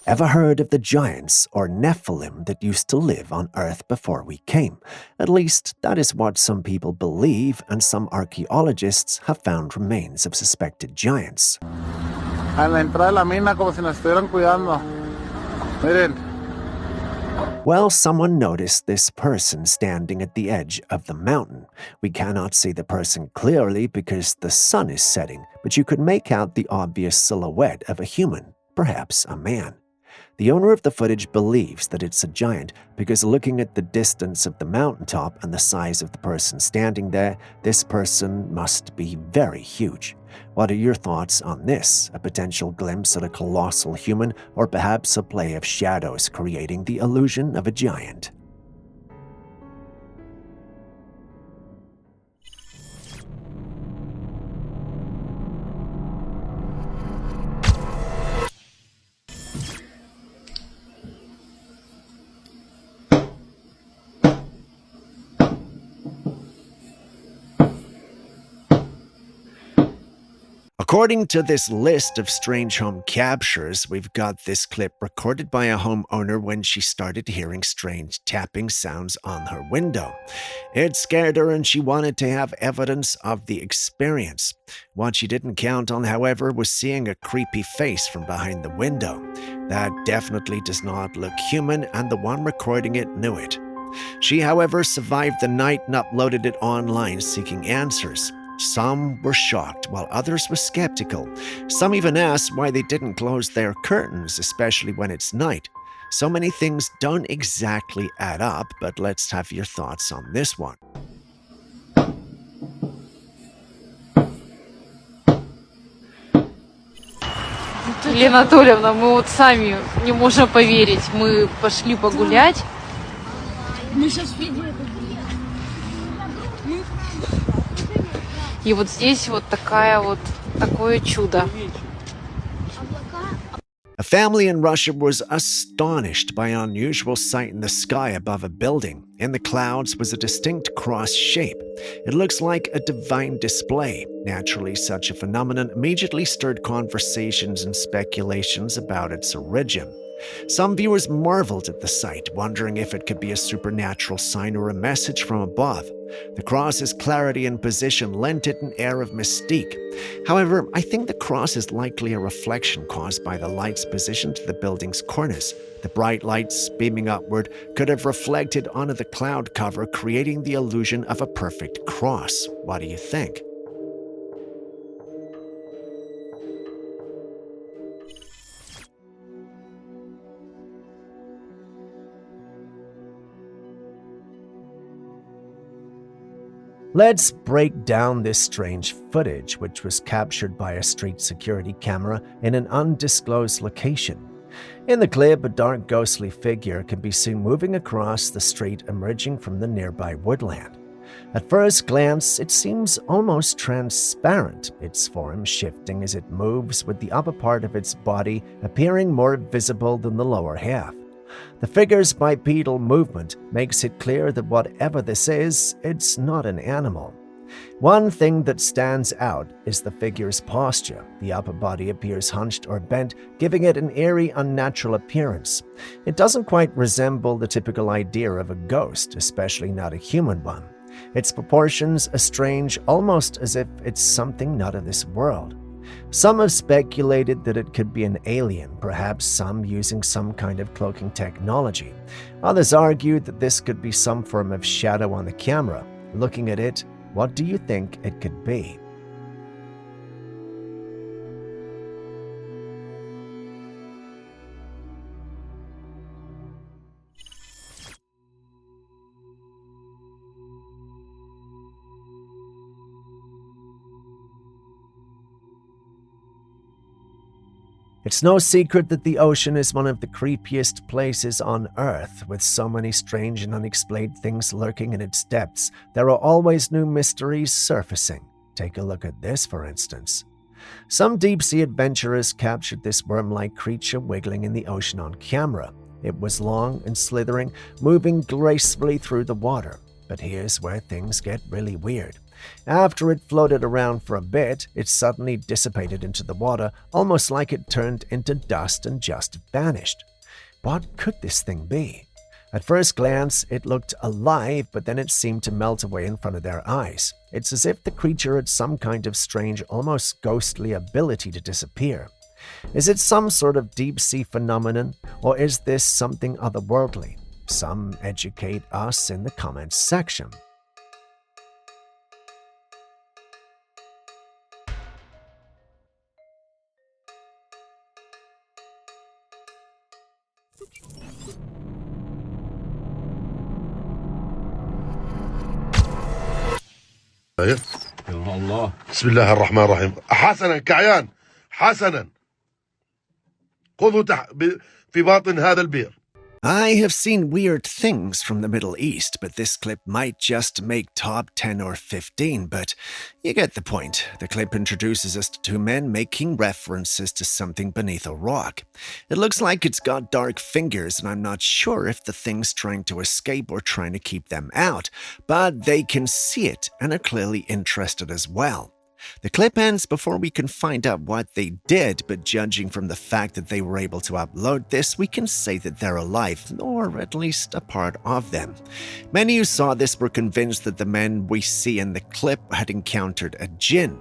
Ever heard of the giants or Nephilim that used to live on Earth before we came? At least, that is what some people believe, and some archaeologists have found remains of suspected giants. A la entrada de la mina como si nos estuvieran cuidando. Miren. Well, someone noticed this person standing at the edge of the mountain. We cannot see the person clearly because the sun is setting, but you could make out the obvious silhouette of a human, perhaps a man. The owner of the footage believes that it's a giant because looking at the distance of the mountaintop and the size of the person standing there, this person must be very huge. What are your thoughts on this? A potential glimpse at a colossal human, or perhaps a play of shadows creating the illusion of a giant? According to this list of strange home captures, we've got this clip recorded by a homeowner when she started hearing strange tapping sounds on her window. It scared her and she wanted to have evidence of the experience. What she didn't count on, however, was seeing a creepy face from behind the window. That definitely does not look human, and the one recording it knew it. She, however, survived the night and uploaded it online seeking answers. Some were shocked, while others were skeptical. Some even asked why they didn't close their curtains, especially when it's night. So many things don't exactly add up, but let's have your thoughts on this one. Елена Анатольевна, мы вот сами не можем поверить. Мы пошли погулять. Мы сейчас видели. И вот здесь вот такое чудо. A family in Russia was astonished by an unusual sight in the sky above a building. In the clouds was a distinct cross shape. It looks like a divine display. Naturally, such a phenomenon immediately stirred conversations and speculations about its origin. Some viewers marveled at the sight, wondering if it could be a supernatural sign or a message from above. The cross's clarity and position lent it an air of mystique. However, I think the cross is likely a reflection caused by the lights positioned to the building's corners. The bright lights beaming upward could have reflected onto the cloud cover, creating the illusion of a perfect cross. What do you think? Let's break down this strange footage, which was captured by a street security camera in an undisclosed location. In the clip, a dark ghostly figure can be seen moving across the street, emerging from the nearby woodland. At first glance, it seems almost transparent, its form shifting as it moves, with the upper part of its body appearing more visible than the lower half. The figure's bipedal movement makes it clear that whatever this is, it's not an animal. One thing that stands out is the figure's posture. The upper body appears hunched or bent, giving it an eerie, unnatural appearance. It doesn't quite resemble the typical idea of a ghost, especially not a human one. Its proportions are strange, almost as if it's something not of this world. Some have speculated that it could be an alien, perhaps some using some kind of cloaking technology. Others argue that this could be some form of shadow on the camera. Looking at it, what do you think it could be? It's no secret that the ocean is one of the creepiest places on Earth, with so many strange and unexplained things lurking in its depths. There are always new mysteries surfacing. Take a look at this, for instance. Some deep-sea adventurers captured this worm-like creature wiggling in the ocean on camera. It was long and slithering, moving gracefully through the water. But here's where things get really weird. After it floated around for a bit, it suddenly dissipated into the water, almost like it turned into dust and just vanished. What could this thing be? At first glance, it looked alive, but then it seemed to melt away in front of their eyes. It's as if the creature had some kind of strange, almost ghostly ability to disappear. Is it some sort of deep-sea phenomenon, or is this something otherworldly? Some educate us in the comments section. يا الله بسم الله الرحمن الرحيم حسنا كعيان حسنا خذوا في باطن هذا البئر. I have seen weird things from the Middle East, but this clip might just make top 10 or 15, but you get the point. The clip introduces us to two men making references to something beneath a rock. It looks like it's got dark fingers, and I'm not sure if the thing's trying to escape or trying to keep them out, but they can see it and are clearly interested as well. The clip ends before we can find out what they did, but judging from the fact that they were able to upload this, we can say that they're alive, or at least a part of them. Many who saw this were convinced that the men we see in the clip had encountered a jinn.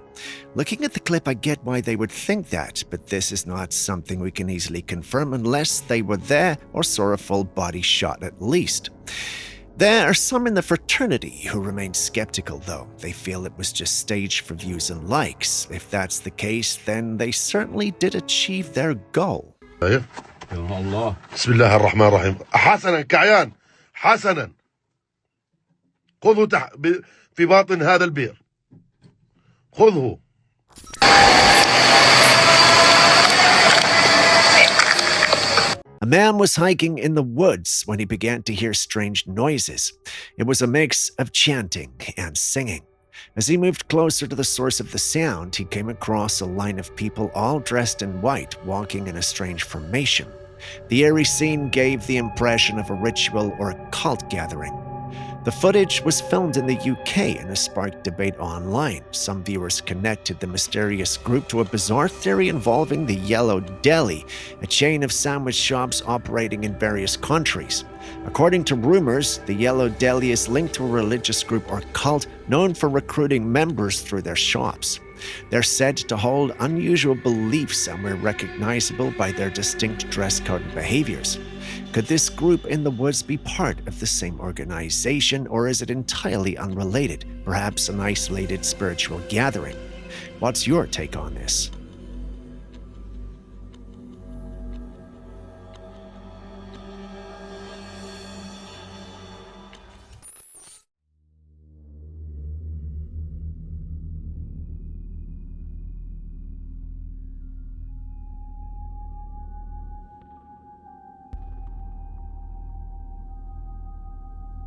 Looking at the clip, I get why they would think that, but this is not something we can easily confirm unless they were there or saw a full body shot at least. There are some in the fraternity who remain skeptical, though. They feel it was just staged for views and likes. If that's the case, then they certainly did achieve their goal. يا الله بسم الله الرحمن الرحيم حسنا كعيان حسنا خذوا في باطن هذا البئر خذه. A man was hiking in the woods when he began to hear strange noises. It was a mix of chanting and singing. As he moved closer to the source of the sound, he came across a line of people all dressed in white, walking in a strange formation. The eerie scene gave the impression of a ritual or a cult gathering. The footage was filmed in the UK and has sparked debate online. Some viewers connected the mysterious group to a bizarre theory involving the Yellow Deli, a chain of sandwich shops operating in various countries. According to rumors, the Yellow Deli is linked to a religious group or cult known for recruiting members through their shops. They're said to hold unusual beliefs and were recognizable by their distinct dress code and behaviors. Could this group in the woods be part of the same organization, or is it entirely unrelated, perhaps an isolated spiritual gathering? What's your take on this?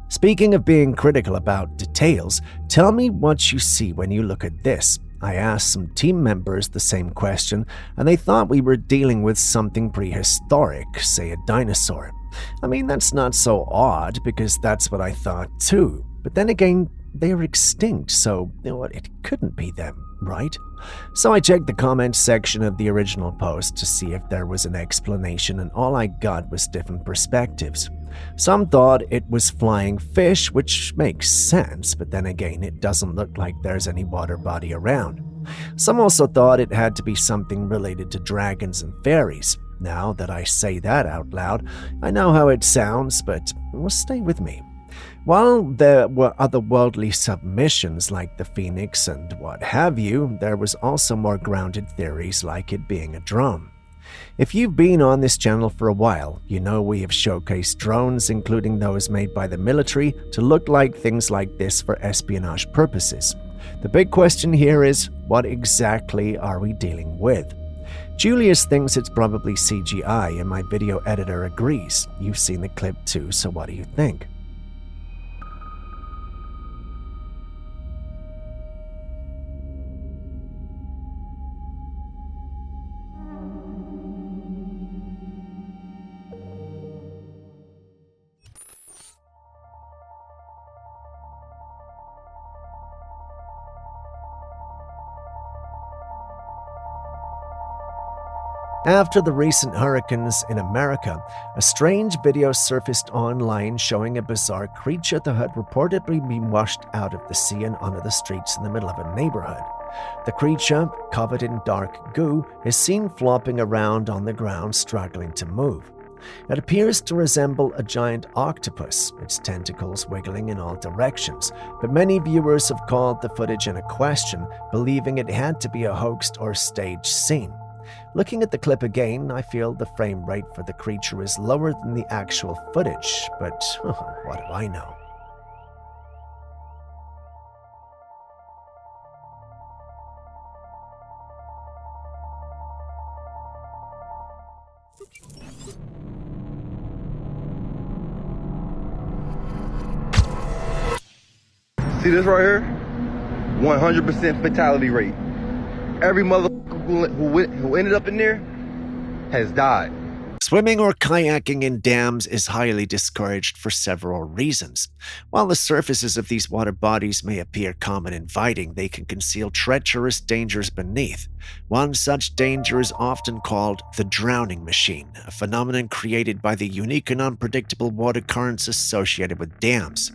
Speaking of being critical about details, tell me what you see when you look at this. I asked some team members the same question, and they thought we were dealing with something prehistoric, say a dinosaur. I mean, that's not so odd, because that's what I thought too. But then again, they're extinct, so it couldn't be them, right? So I checked the comments section of the original post to see if there was an explanation, and all I got was different perspectives. Some thought it was flying fish, which makes sense, but then again, it doesn't look like there's any water body around. Some also thought it had to be something related to dragons and fairies. Now that I say that out loud, I know how it sounds, but stay with me. While there were otherworldly submissions like the Phoenix and what have you, there was also more grounded theories like it being a drone. If you've been on this channel for a while, you know we have showcased drones, including those made by the military, to look like things like this for espionage purposes. The big question here is, what exactly are we dealing with? Julius thinks it's probably CGI, and my video editor agrees. You've seen the clip too, so what do you think? After the recent hurricanes in America, a strange video surfaced online showing a bizarre creature that had reportedly been washed out of the sea and onto the streets in the middle of a neighborhood. The creature, covered in dark goo, is seen flopping around on the ground, struggling to move. It appears to resemble a giant octopus, its tentacles wiggling in all directions, but many viewers have called the footage into question, believing it had to be a hoaxed or staged scene. Looking at the clip again, I feel the frame rate for the creature is lower than the actual footage, but what do I know? See this right here? 100% fatality rate. Every motherfucker who ended up in there has died. Swimming or kayaking in dams is highly discouraged for several reasons. While the surfaces of these water bodies may appear calm and inviting, they can conceal treacherous dangers beneath. One such danger is often called the drowning machine, a phenomenon created by the unique and unpredictable water currents associated with dams.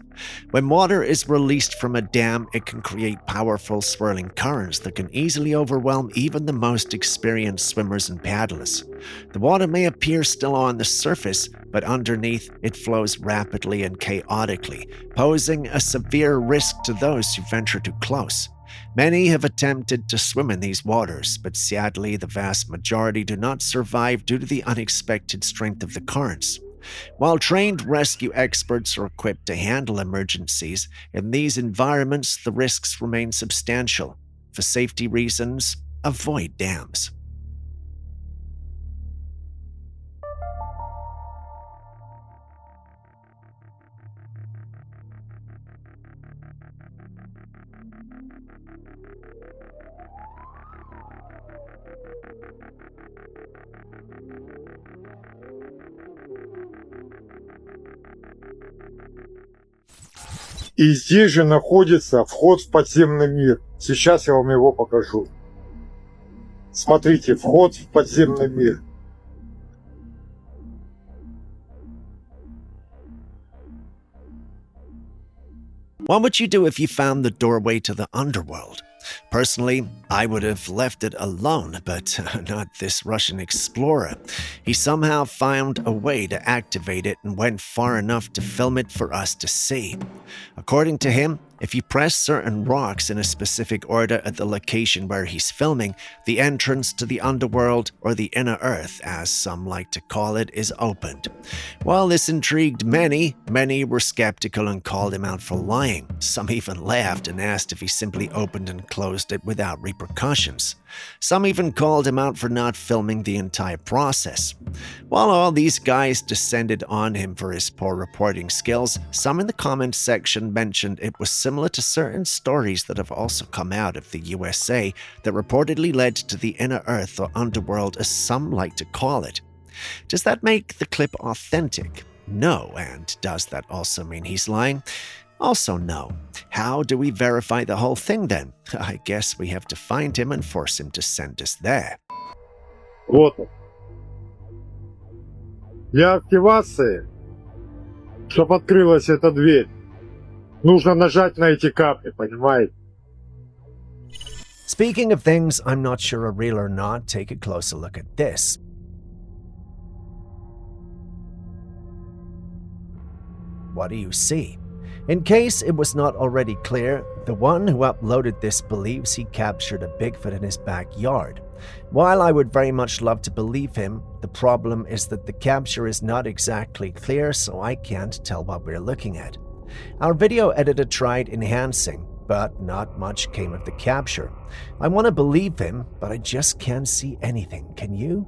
When water is released from a dam, it can create powerful swirling currents that can easily overwhelm even the most experienced swimmers and paddlers. The water may appear still on the surface, but underneath it flows rapidly and chaotically, posing a severe risk to those who venture too close. Many have attempted to swim in these waters, but sadly the vast majority do not survive due to the unexpected strength of the currents. While trained rescue experts are equipped to handle emergencies, in these environments the risks remain substantial. For safety reasons, avoid dams. И здесь же находится вход в подземный мир. Сейчас я вам его покажу. Смотрите, вход в подземный мир. What would you do if you found the doorway to the underworld? Personally, I would have left it alone, but not this Russian explorer. He somehow found a way to activate it and went far enough to film it for us to see. According to him, If you press certain rocks in a specific order at the location where he's filming, the entrance to the underworld, or the inner earth, as some like to call it, is opened. While this intrigued many were skeptical and called him out for lying. Some even laughed and asked if he simply opened and closed it without repercussions. Some even called him out for not filming the entire process. While all these guys descended on him for his poor reporting skills, some in the comments section mentioned it was similar to certain stories that have also come out of the USA that reportedly led to the inner earth or underworld, as some like to call it. Does that make the clip authentic? No. And does that also mean he's lying? Also no. How do we verify the whole thing then? I guess we have to find him and force him to send us there. Вот он. Для активации, чтобы открылась эта дверь, нужно нажать на эти капли, понимаете? Speaking of things I'm not sure are real or not, take a closer look at this. What do you see? In case it was not already clear, the one who uploaded this believes he captured a Bigfoot in his backyard. While I would very much love to believe him, the problem is that the capture is not exactly clear, so I can't tell what we're looking at. Our video editor tried enhancing, but not much came of the capture. I want to believe him, but I just can't see anything. Can you?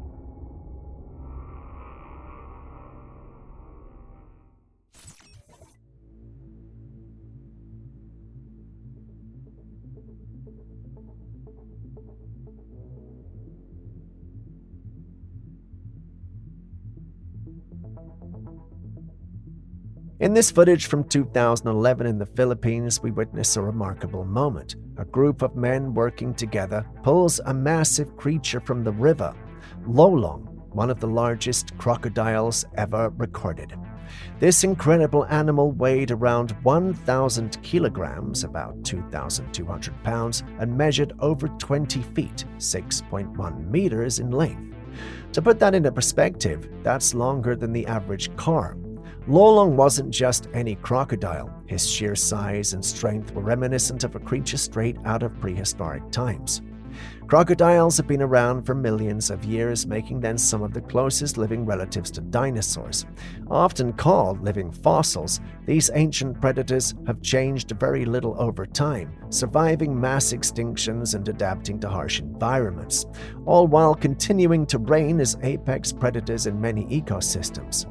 In this footage from 2011 in the Philippines, we witness a remarkable moment. A group of men working together pulls a massive creature from the river, Lolong, one of the largest crocodiles ever recorded. This incredible animal weighed around 1,000 kilograms, about 2,200 pounds, and measured over 20 feet, 6.1 meters in length. To put that into perspective, that's longer than the average car. Lolong wasn't just any crocodile. His sheer size and strength were reminiscent of a creature straight out of prehistoric times. Crocodiles have been around for millions of years, making them some of the closest living relatives to dinosaurs. Often called living fossils, these ancient predators have changed very little over time, surviving mass extinctions and adapting to harsh environments, all while continuing to reign as apex predators in many ecosystems.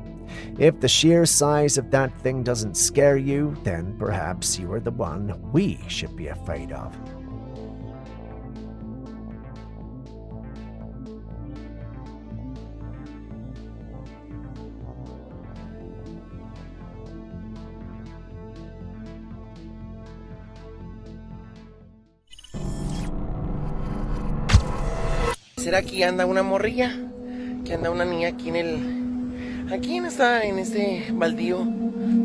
If the sheer size of that thing doesn't scare you, then perhaps you are the one we should be afraid of. ¿Será que anda una morrilla? Que anda una niña aquí en este baldío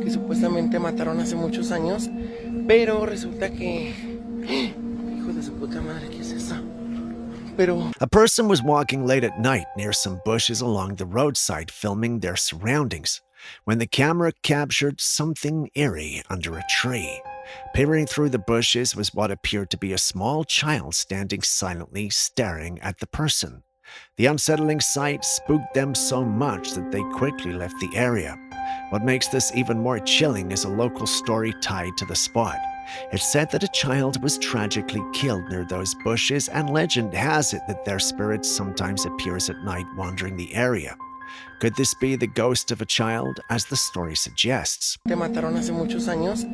que supuestamente mataron hace muchos años, pero resulta que hijo de su puta madre, ¿qué es eso? A person was walking late at night near some bushes along the roadside, filming their surroundings, when the camera captured something eerie under a tree. Peering through the bushes was what appeared to be a small child standing silently, staring at the person. The unsettling sight spooked them so much that they quickly left the area. What makes this even more chilling is a local story tied to the spot. It's said that a child was tragically killed near those bushes, and legend has it that their spirit sometimes appears at night wandering the area. Could this be the ghost of a child, as the story suggests? Te mataron hace muchos años,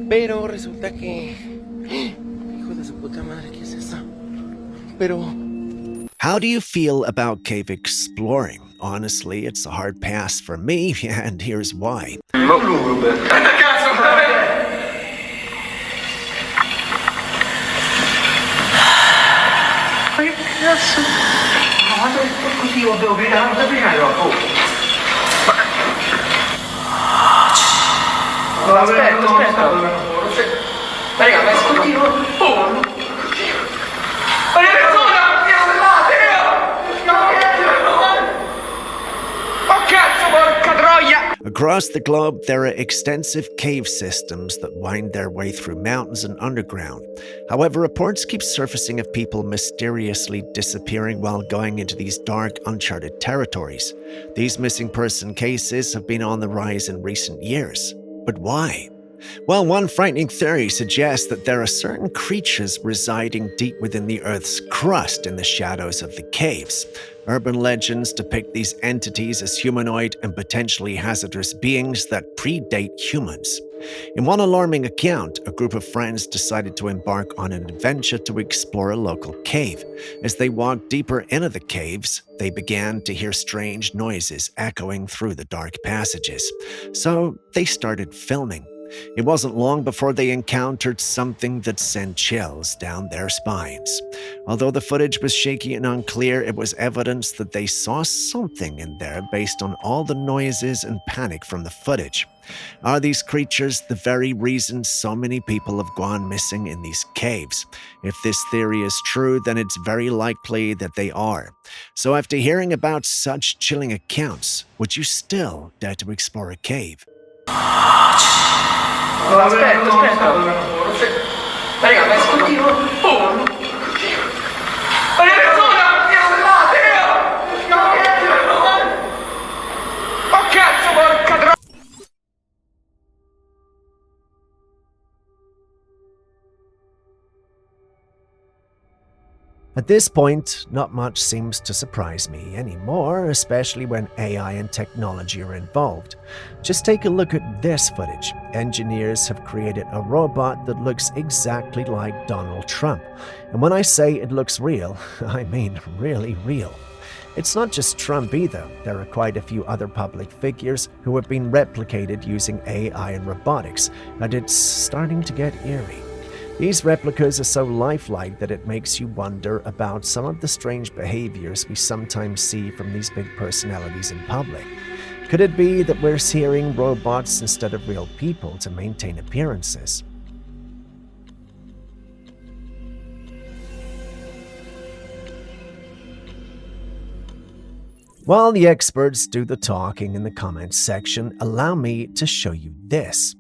pero resulta que hijo de su puta madre, ¿qué es eso? How do you feel about cave exploring? Honestly, it's a hard pass for me, and here's why. Aspetta. Raga, ma è scottivo. Across the globe, there are extensive cave systems that wind their way through mountains and underground. However, reports keep surfacing of people mysteriously disappearing while going into these dark, uncharted territories. These missing person cases have been on the rise in recent years. But why? Well, one frightening theory suggests that there are certain creatures residing deep within the Earth's crust in the shadows of the caves. Urban legends depict these entities as humanoid and potentially hazardous beings that predate humans. In one alarming account, a group of friends decided to embark on an adventure to explore a local cave. As they walked deeper into the caves, they began to hear strange noises echoing through the dark passages. So they started filming. It wasn't long before they encountered something that sent chills down their spines. Although the footage was shaky and unclear, it was evidence that they saw something in there based on all the noises and panic from the footage. Are these creatures the very reason so many people have gone missing in these caves? If this theory is true, then it's very likely that they are. So after hearing about such chilling accounts, would you still dare to explore a cave? Aspetta. Raga, ma ascoltino. Oh cazzo, porca troia! At this point, not much seems to surprise me anymore, especially when AI and technology are involved. Just take a look at this footage. Engineers have created a robot that looks exactly like Donald Trump. And when I say it looks real, I mean really real. It's not just Trump either. There are quite a few other public figures who have been replicated using AI and robotics, and it's starting to get eerie. These replicas are so lifelike that it makes you wonder about some of the strange behaviors we sometimes see from these big personalities in public. Could it be that we're seeing robots instead of real people to maintain appearances? While the experts do the talking in the comments section, allow me to show you this.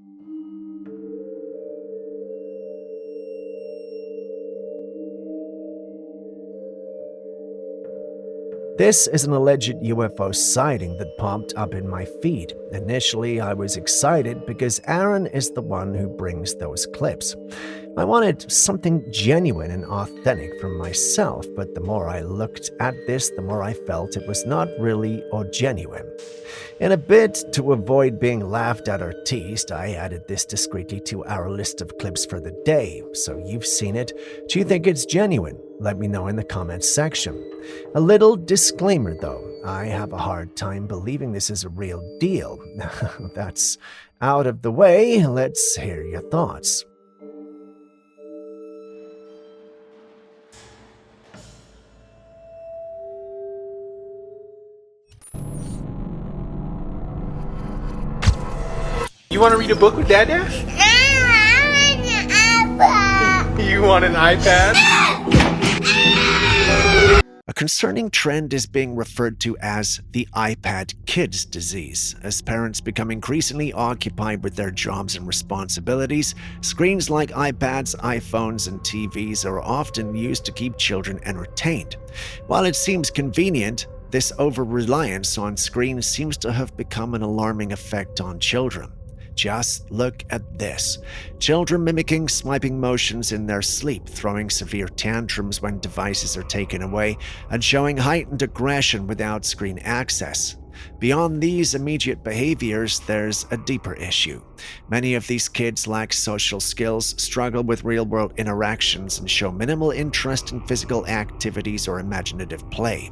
This is an alleged UFO sighting that popped up in my feed. Initially, I was excited because Aaron is the one who brings those clips. I wanted something genuine and authentic from myself, but the more I looked at this, the more I felt it was not really or genuine. In a bid to avoid being laughed at or teased, I added this discreetly to our list of clips for the day. So you've seen it. Do you think it's genuine? Let me know in the comments section. A little disclaimer though, I have a hard time believing this is a real deal. That's out of the way, let's hear your thoughts. You want to read a book with Dad? You want an iPad? A concerning trend is being referred to as the iPad kids disease. As parents become increasingly occupied with their jobs and responsibilities, screens like iPads, iPhones, and TVs are often used to keep children entertained. While it seems convenient, this over-reliance on screens seems to have become an alarming effect on children. Just look at this. Children mimicking swiping motions in their sleep, throwing severe tantrums when devices are taken away, and showing heightened aggression without screen access. Beyond these immediate behaviors, there's a deeper issue. Many of these kids lack social skills, struggle with real-world interactions, and show minimal interest in physical activities or imaginative play.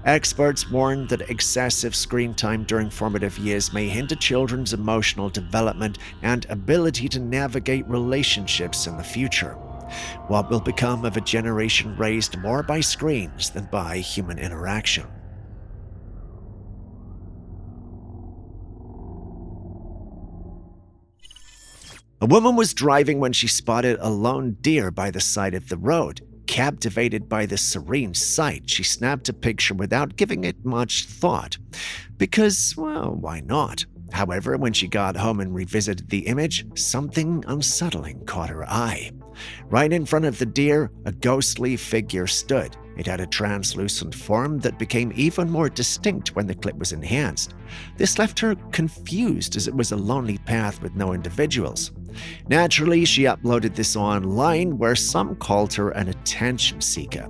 Experts warn that excessive screen time during formative years may hinder children's emotional development and ability to navigate relationships in the future. What will become of a generation raised more by screens than by human interaction? A woman was driving when she spotted a lone deer by the side of the road. Captivated by the serene sight, she snapped a picture without giving it much thought. Because, well, why not? However, when she got home and revisited the image, something unsettling caught her eye. Right in front of the deer, a ghostly figure stood. It had a translucent form that became even more distinct when the clip was enhanced. This left her confused as it was a lonely path with no individuals. Naturally, she uploaded this online where some called her an attention seeker.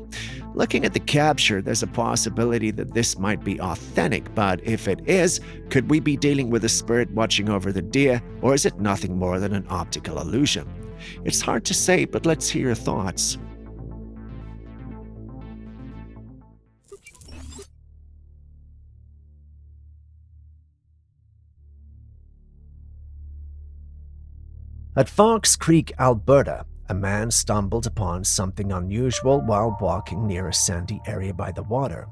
Looking at the capture, there's a possibility that this might be authentic, but if it is, could we be dealing with a spirit watching over the deer, or is it nothing more than an optical illusion? It's hard to say, but let's hear your thoughts. At Fox Creek, Alberta, a man stumbled upon something unusual while walking near a sandy area by the water.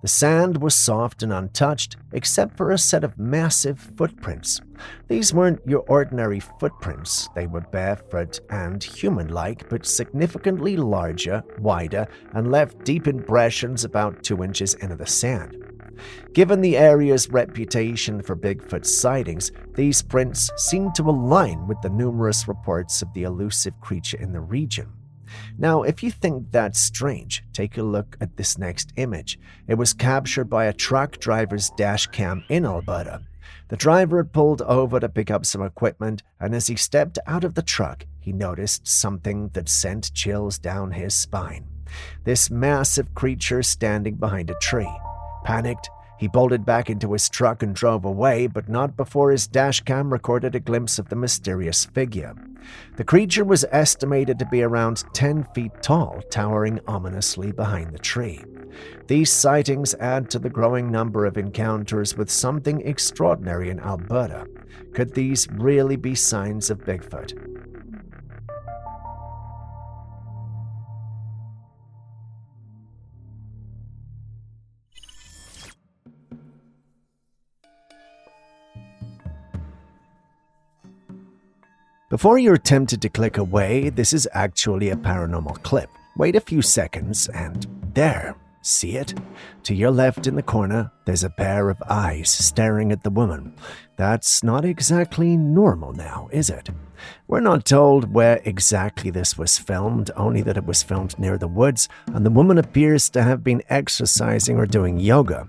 The sand was soft and untouched, except for a set of massive footprints. These weren't your ordinary footprints. They were barefoot and human-like, but significantly larger, wider, and left deep impressions about 2 inches into the sand. Given the area's reputation for Bigfoot sightings, these prints seemed to align with the numerous reports of the elusive creature in the region. Now, if you think that's strange, take a look at this next image. It was captured by a truck driver's dash cam in Alberta. The driver had pulled over to pick up some equipment, and as he stepped out of the truck, he noticed something that sent chills down his spine. This massive creature standing behind a tree. Panicked, he bolted back into his truck and drove away, but not before his dashcam recorded a glimpse of the mysterious figure. The creature was estimated to be around 10 feet tall, towering ominously behind the tree. These sightings add to the growing number of encounters with something extraordinary in Alberta. Could these really be signs of Bigfoot? Before you're tempted to click away, this is actually a paranormal clip. Wait a few seconds and there, see it? To your left in the corner, there's a pair of eyes staring at the woman. That's not exactly normal now, is it? We're not told where exactly this was filmed, only that it was filmed near the woods, and the woman appears to have been exercising or doing yoga.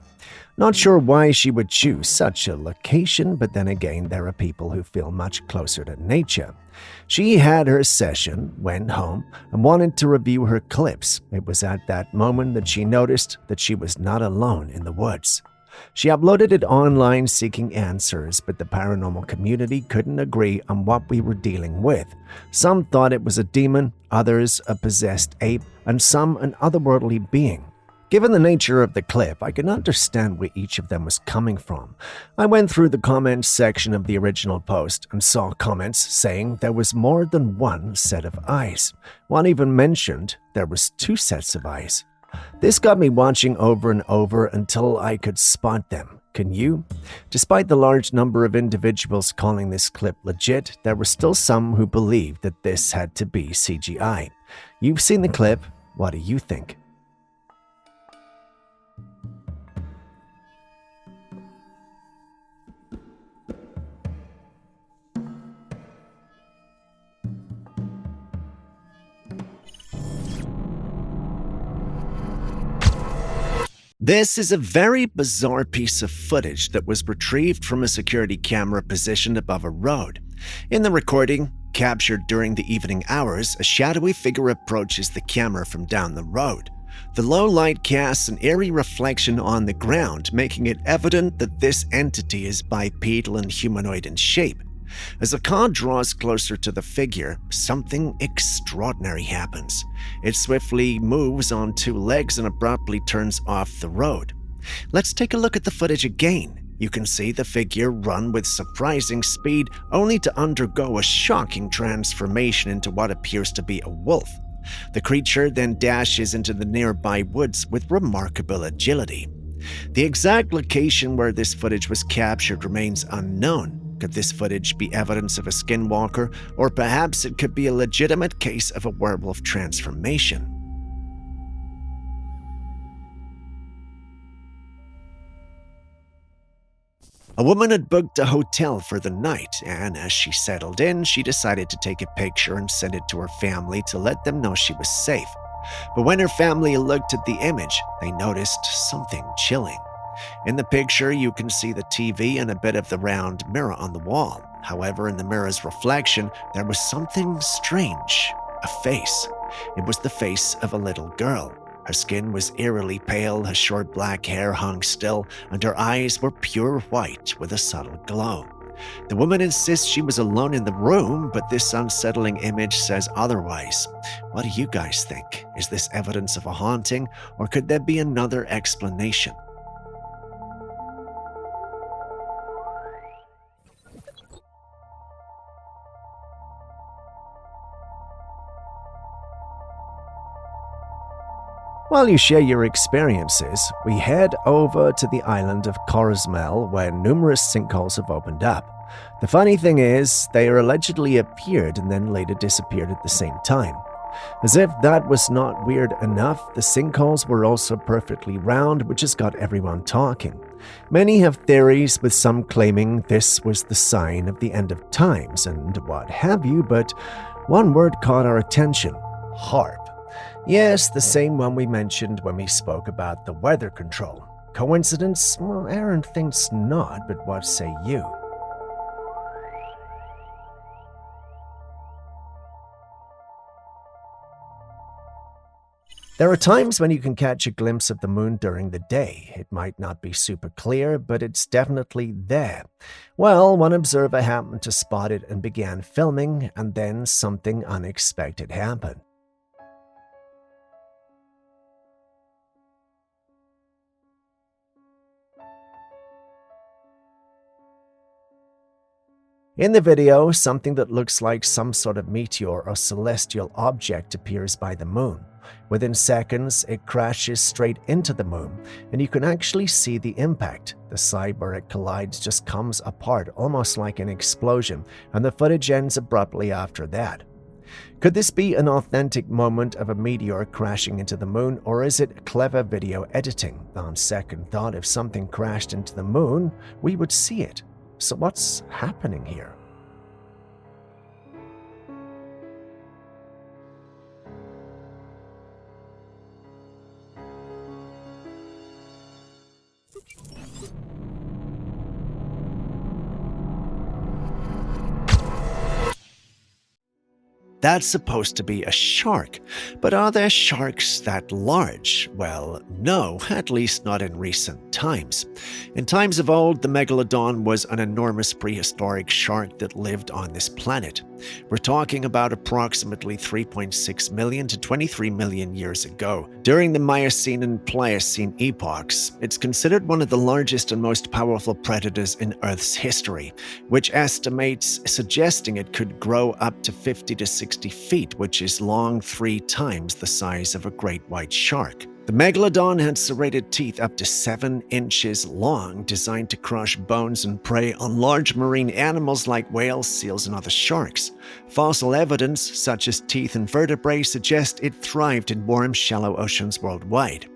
Not sure why she would choose such a location, but then again, there are people who feel much closer to nature. She had her session, went home, and wanted to review her clips. It was at that moment that she noticed that she was not alone in the woods. She uploaded it online seeking answers, but the paranormal community couldn't agree on what we were dealing with. Some thought it was a demon, others a possessed ape, and some an otherworldly being. Given the nature of the clip, I can understand where each of them was coming from. I went through the comments section of the original post and saw comments saying there was more than one set of eyes. One even mentioned there was 2 sets of eyes. This got me watching over and over until I could spot them. Can you? Despite the large number of individuals calling this clip legit, there were still some who believed that this had to be CGI. You've seen the clip. What do you think? This is a very bizarre piece of footage that was retrieved from a security camera positioned above a road. In the recording, captured during the evening hours, a shadowy figure approaches the camera from down the road. The low light casts an eerie reflection on the ground, making it evident that this entity is bipedal and humanoid in shape. As the car draws closer to the figure, something extraordinary happens. It swiftly moves on 2 legs and abruptly turns off the road. Let's take a look at the footage again. You can see the figure run with surprising speed, only to undergo a shocking transformation into what appears to be a wolf. The creature then dashes into the nearby woods with remarkable agility. The exact location where this footage was captured remains unknown. Could this footage be evidence of a skinwalker, or perhaps it could be a legitimate case of a werewolf transformation? A woman had booked a hotel for the night, and as she settled in, she decided to take a picture and send it to her family to let them know she was safe. But when her family looked at the image, they noticed something chilling. In the picture, you can see the TV and a bit of the round mirror on the wall. However, in the mirror's reflection, there was something strange. A face. It was the face of a little girl. Her skin was eerily pale, her short black hair hung still, and her eyes were pure white with a subtle glow. The woman insists she was alone in the room, but this unsettling image says otherwise. What do you guys think? Is this evidence of a haunting, or could there be another explanation? While you share your experiences, we head over to the island of Cozumel, where numerous sinkholes have opened up. The funny thing is, they allegedly appeared and then later disappeared at the same time. As if that was not weird enough, the sinkholes were also perfectly round, which has got everyone talking. Many have theories, with some claiming this was the sign of the end of times and what have you, but one word caught our attention: HARP. Yes, the same one we mentioned when we spoke about the weather control. Coincidence? Well, Aaron thinks not, but what say you? There are times when you can catch a glimpse of the moon during the day. It might not be super clear, but it's definitely there. Well, one observer happened to spot it and began filming, and then something unexpected happened. In the video, something that looks like some sort of meteor or celestial object appears by the moon. Within seconds, it crashes straight into the moon, and you can actually see the impact. The side where it collides just comes apart, almost like an explosion, and the footage ends abruptly after that. Could this be an authentic moment of a meteor crashing into the moon, or is it clever video editing? On second thought, if something crashed into the moon, we would see it. So what's happening here? That's supposed to be a shark. But are there sharks that large? Well, no, at least not in recent times. In times of old, the megalodon was an enormous prehistoric shark that lived on this planet. We're talking about approximately 3.6 million to 23 million years ago. During the Miocene and Pliocene epochs, it's considered one of the largest and most powerful predators in Earth's history, which estimates suggesting it could grow up to 50 to 60 feet, which is long 3 times the size of a great white shark. The megalodon had serrated teeth up to 7 inches long, designed to crush bones and prey on large marine animals like whales, seals, and other sharks. Fossil evidence, such as teeth and vertebrae, suggest it thrived in warm, shallow oceans worldwide.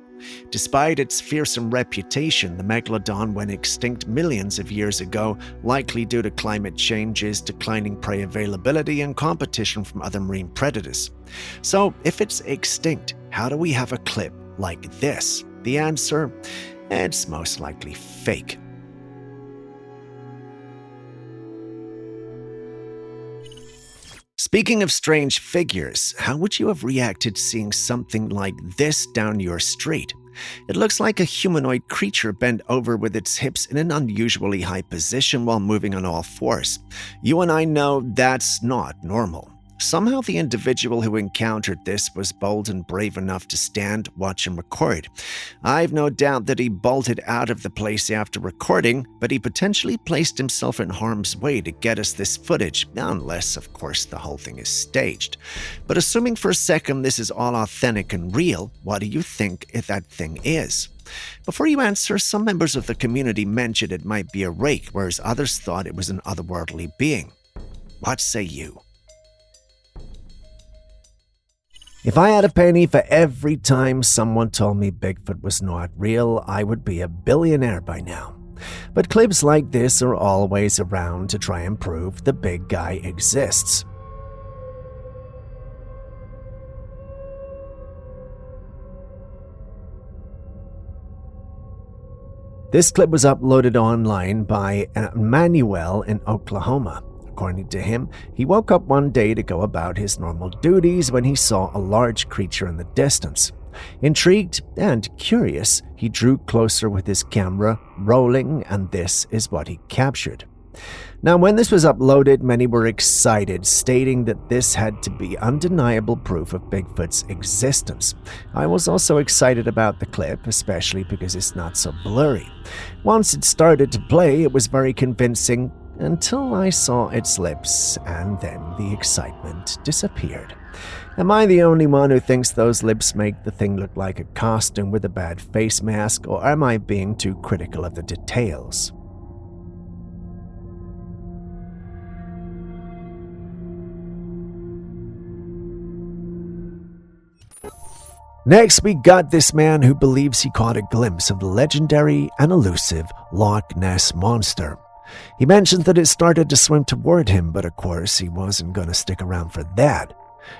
Despite its fearsome reputation, the megalodon went extinct millions of years ago, likely due to climate changes, declining prey availability, and competition from other marine predators. So, if it's extinct, how do we have a clip like this? The answer? It's most likely fake. Speaking of strange figures, how would you have reacted seeing something like this down your street? It looks like a humanoid creature bent over with its hips in an unusually high position while moving on all fours. You and I know that's not normal. Somehow the individual who encountered this was bold and brave enough to stand, watch, and record. I've no doubt that he bolted out of the place after recording, but he potentially placed himself in harm's way to get us this footage, unless, of course, the whole thing is staged. But assuming for a second this is all authentic and real, what do you think that thing is? Before you answer, some members of the community mentioned it might be a rake, whereas others thought it was an otherworldly being. What say you? If I had a penny for every time someone told me Bigfoot was not real, I would be a billionaire by now. But clips like this are always around to try and prove the big guy exists. This clip was uploaded online by Manuel in Oklahoma. According to him, he woke up one day to go about his normal duties when he saw a large creature in the distance. Intrigued and curious, he drew closer with his camera, rolling, and this is what he captured. Now, when this was uploaded, many were excited, stating that this had to be undeniable proof of Bigfoot's existence. I was also excited about the clip, especially because it's not so blurry. Once it started to play, it was very convincing, until I saw its lips, and then the excitement disappeared. Am I the only one who thinks those lips make the thing look like a costume with a bad face mask, or am I being too critical of the details? Next, we got this man who believes he caught a glimpse of the legendary and elusive Loch Ness Monster. He mentioned that it started to swim toward him, but of course he wasn't going to stick around for that.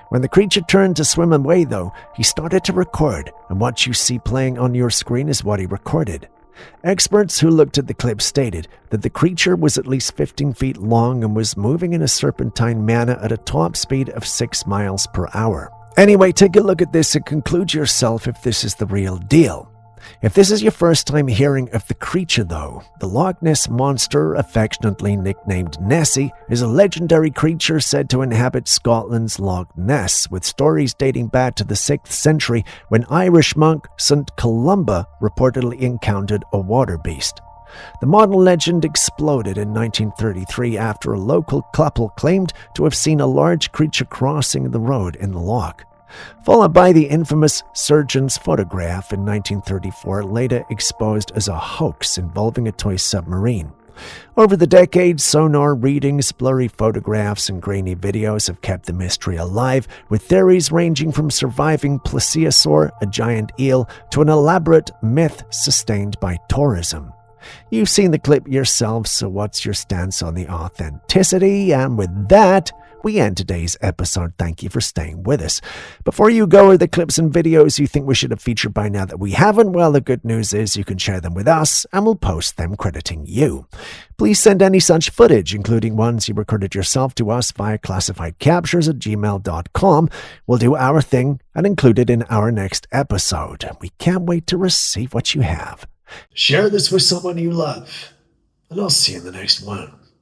When the creature turned to swim away, though, he started to record, and what you see playing on your screen is what he recorded. Experts who looked at the clip stated that the creature was at least 15 feet long and was moving in a serpentine manner at a top speed of 6 miles per hour. Anyway, take a look at this and conclude yourself if this is the real deal. If this is your first time hearing of the creature, though, the Loch Ness Monster, affectionately nicknamed Nessie, is a legendary creature said to inhabit Scotland's Loch Ness, with stories dating back to the 6th century when Irish monk St. Columba reportedly encountered a water beast. The modern legend exploded in 1933 after a local couple claimed to have seen a large creature crossing the road in the loch, followed by the infamous surgeon's photograph in 1934, later exposed as a hoax involving a toy submarine. Over the decades, sonar readings, blurry photographs, and grainy videos have kept the mystery alive, with theories ranging from surviving plesiosaur, a giant eel, to an elaborate myth sustained by tourism. You've seen the clip yourself, so what's your stance on the authenticity? And with that, we end today's episode. Thank you for staying with us. Before you go, are the clips and videos you think we should have featured by now that we haven't? Well, the good news is you can share them with us, and we'll post them crediting you. Please send any such footage, including ones you recorded yourself, to us via classifiedcaptures@gmail.com. We'll do our thing and include it in our next episode. We can't wait to receive what you have. Share this with someone you love, and I'll see you in the next one.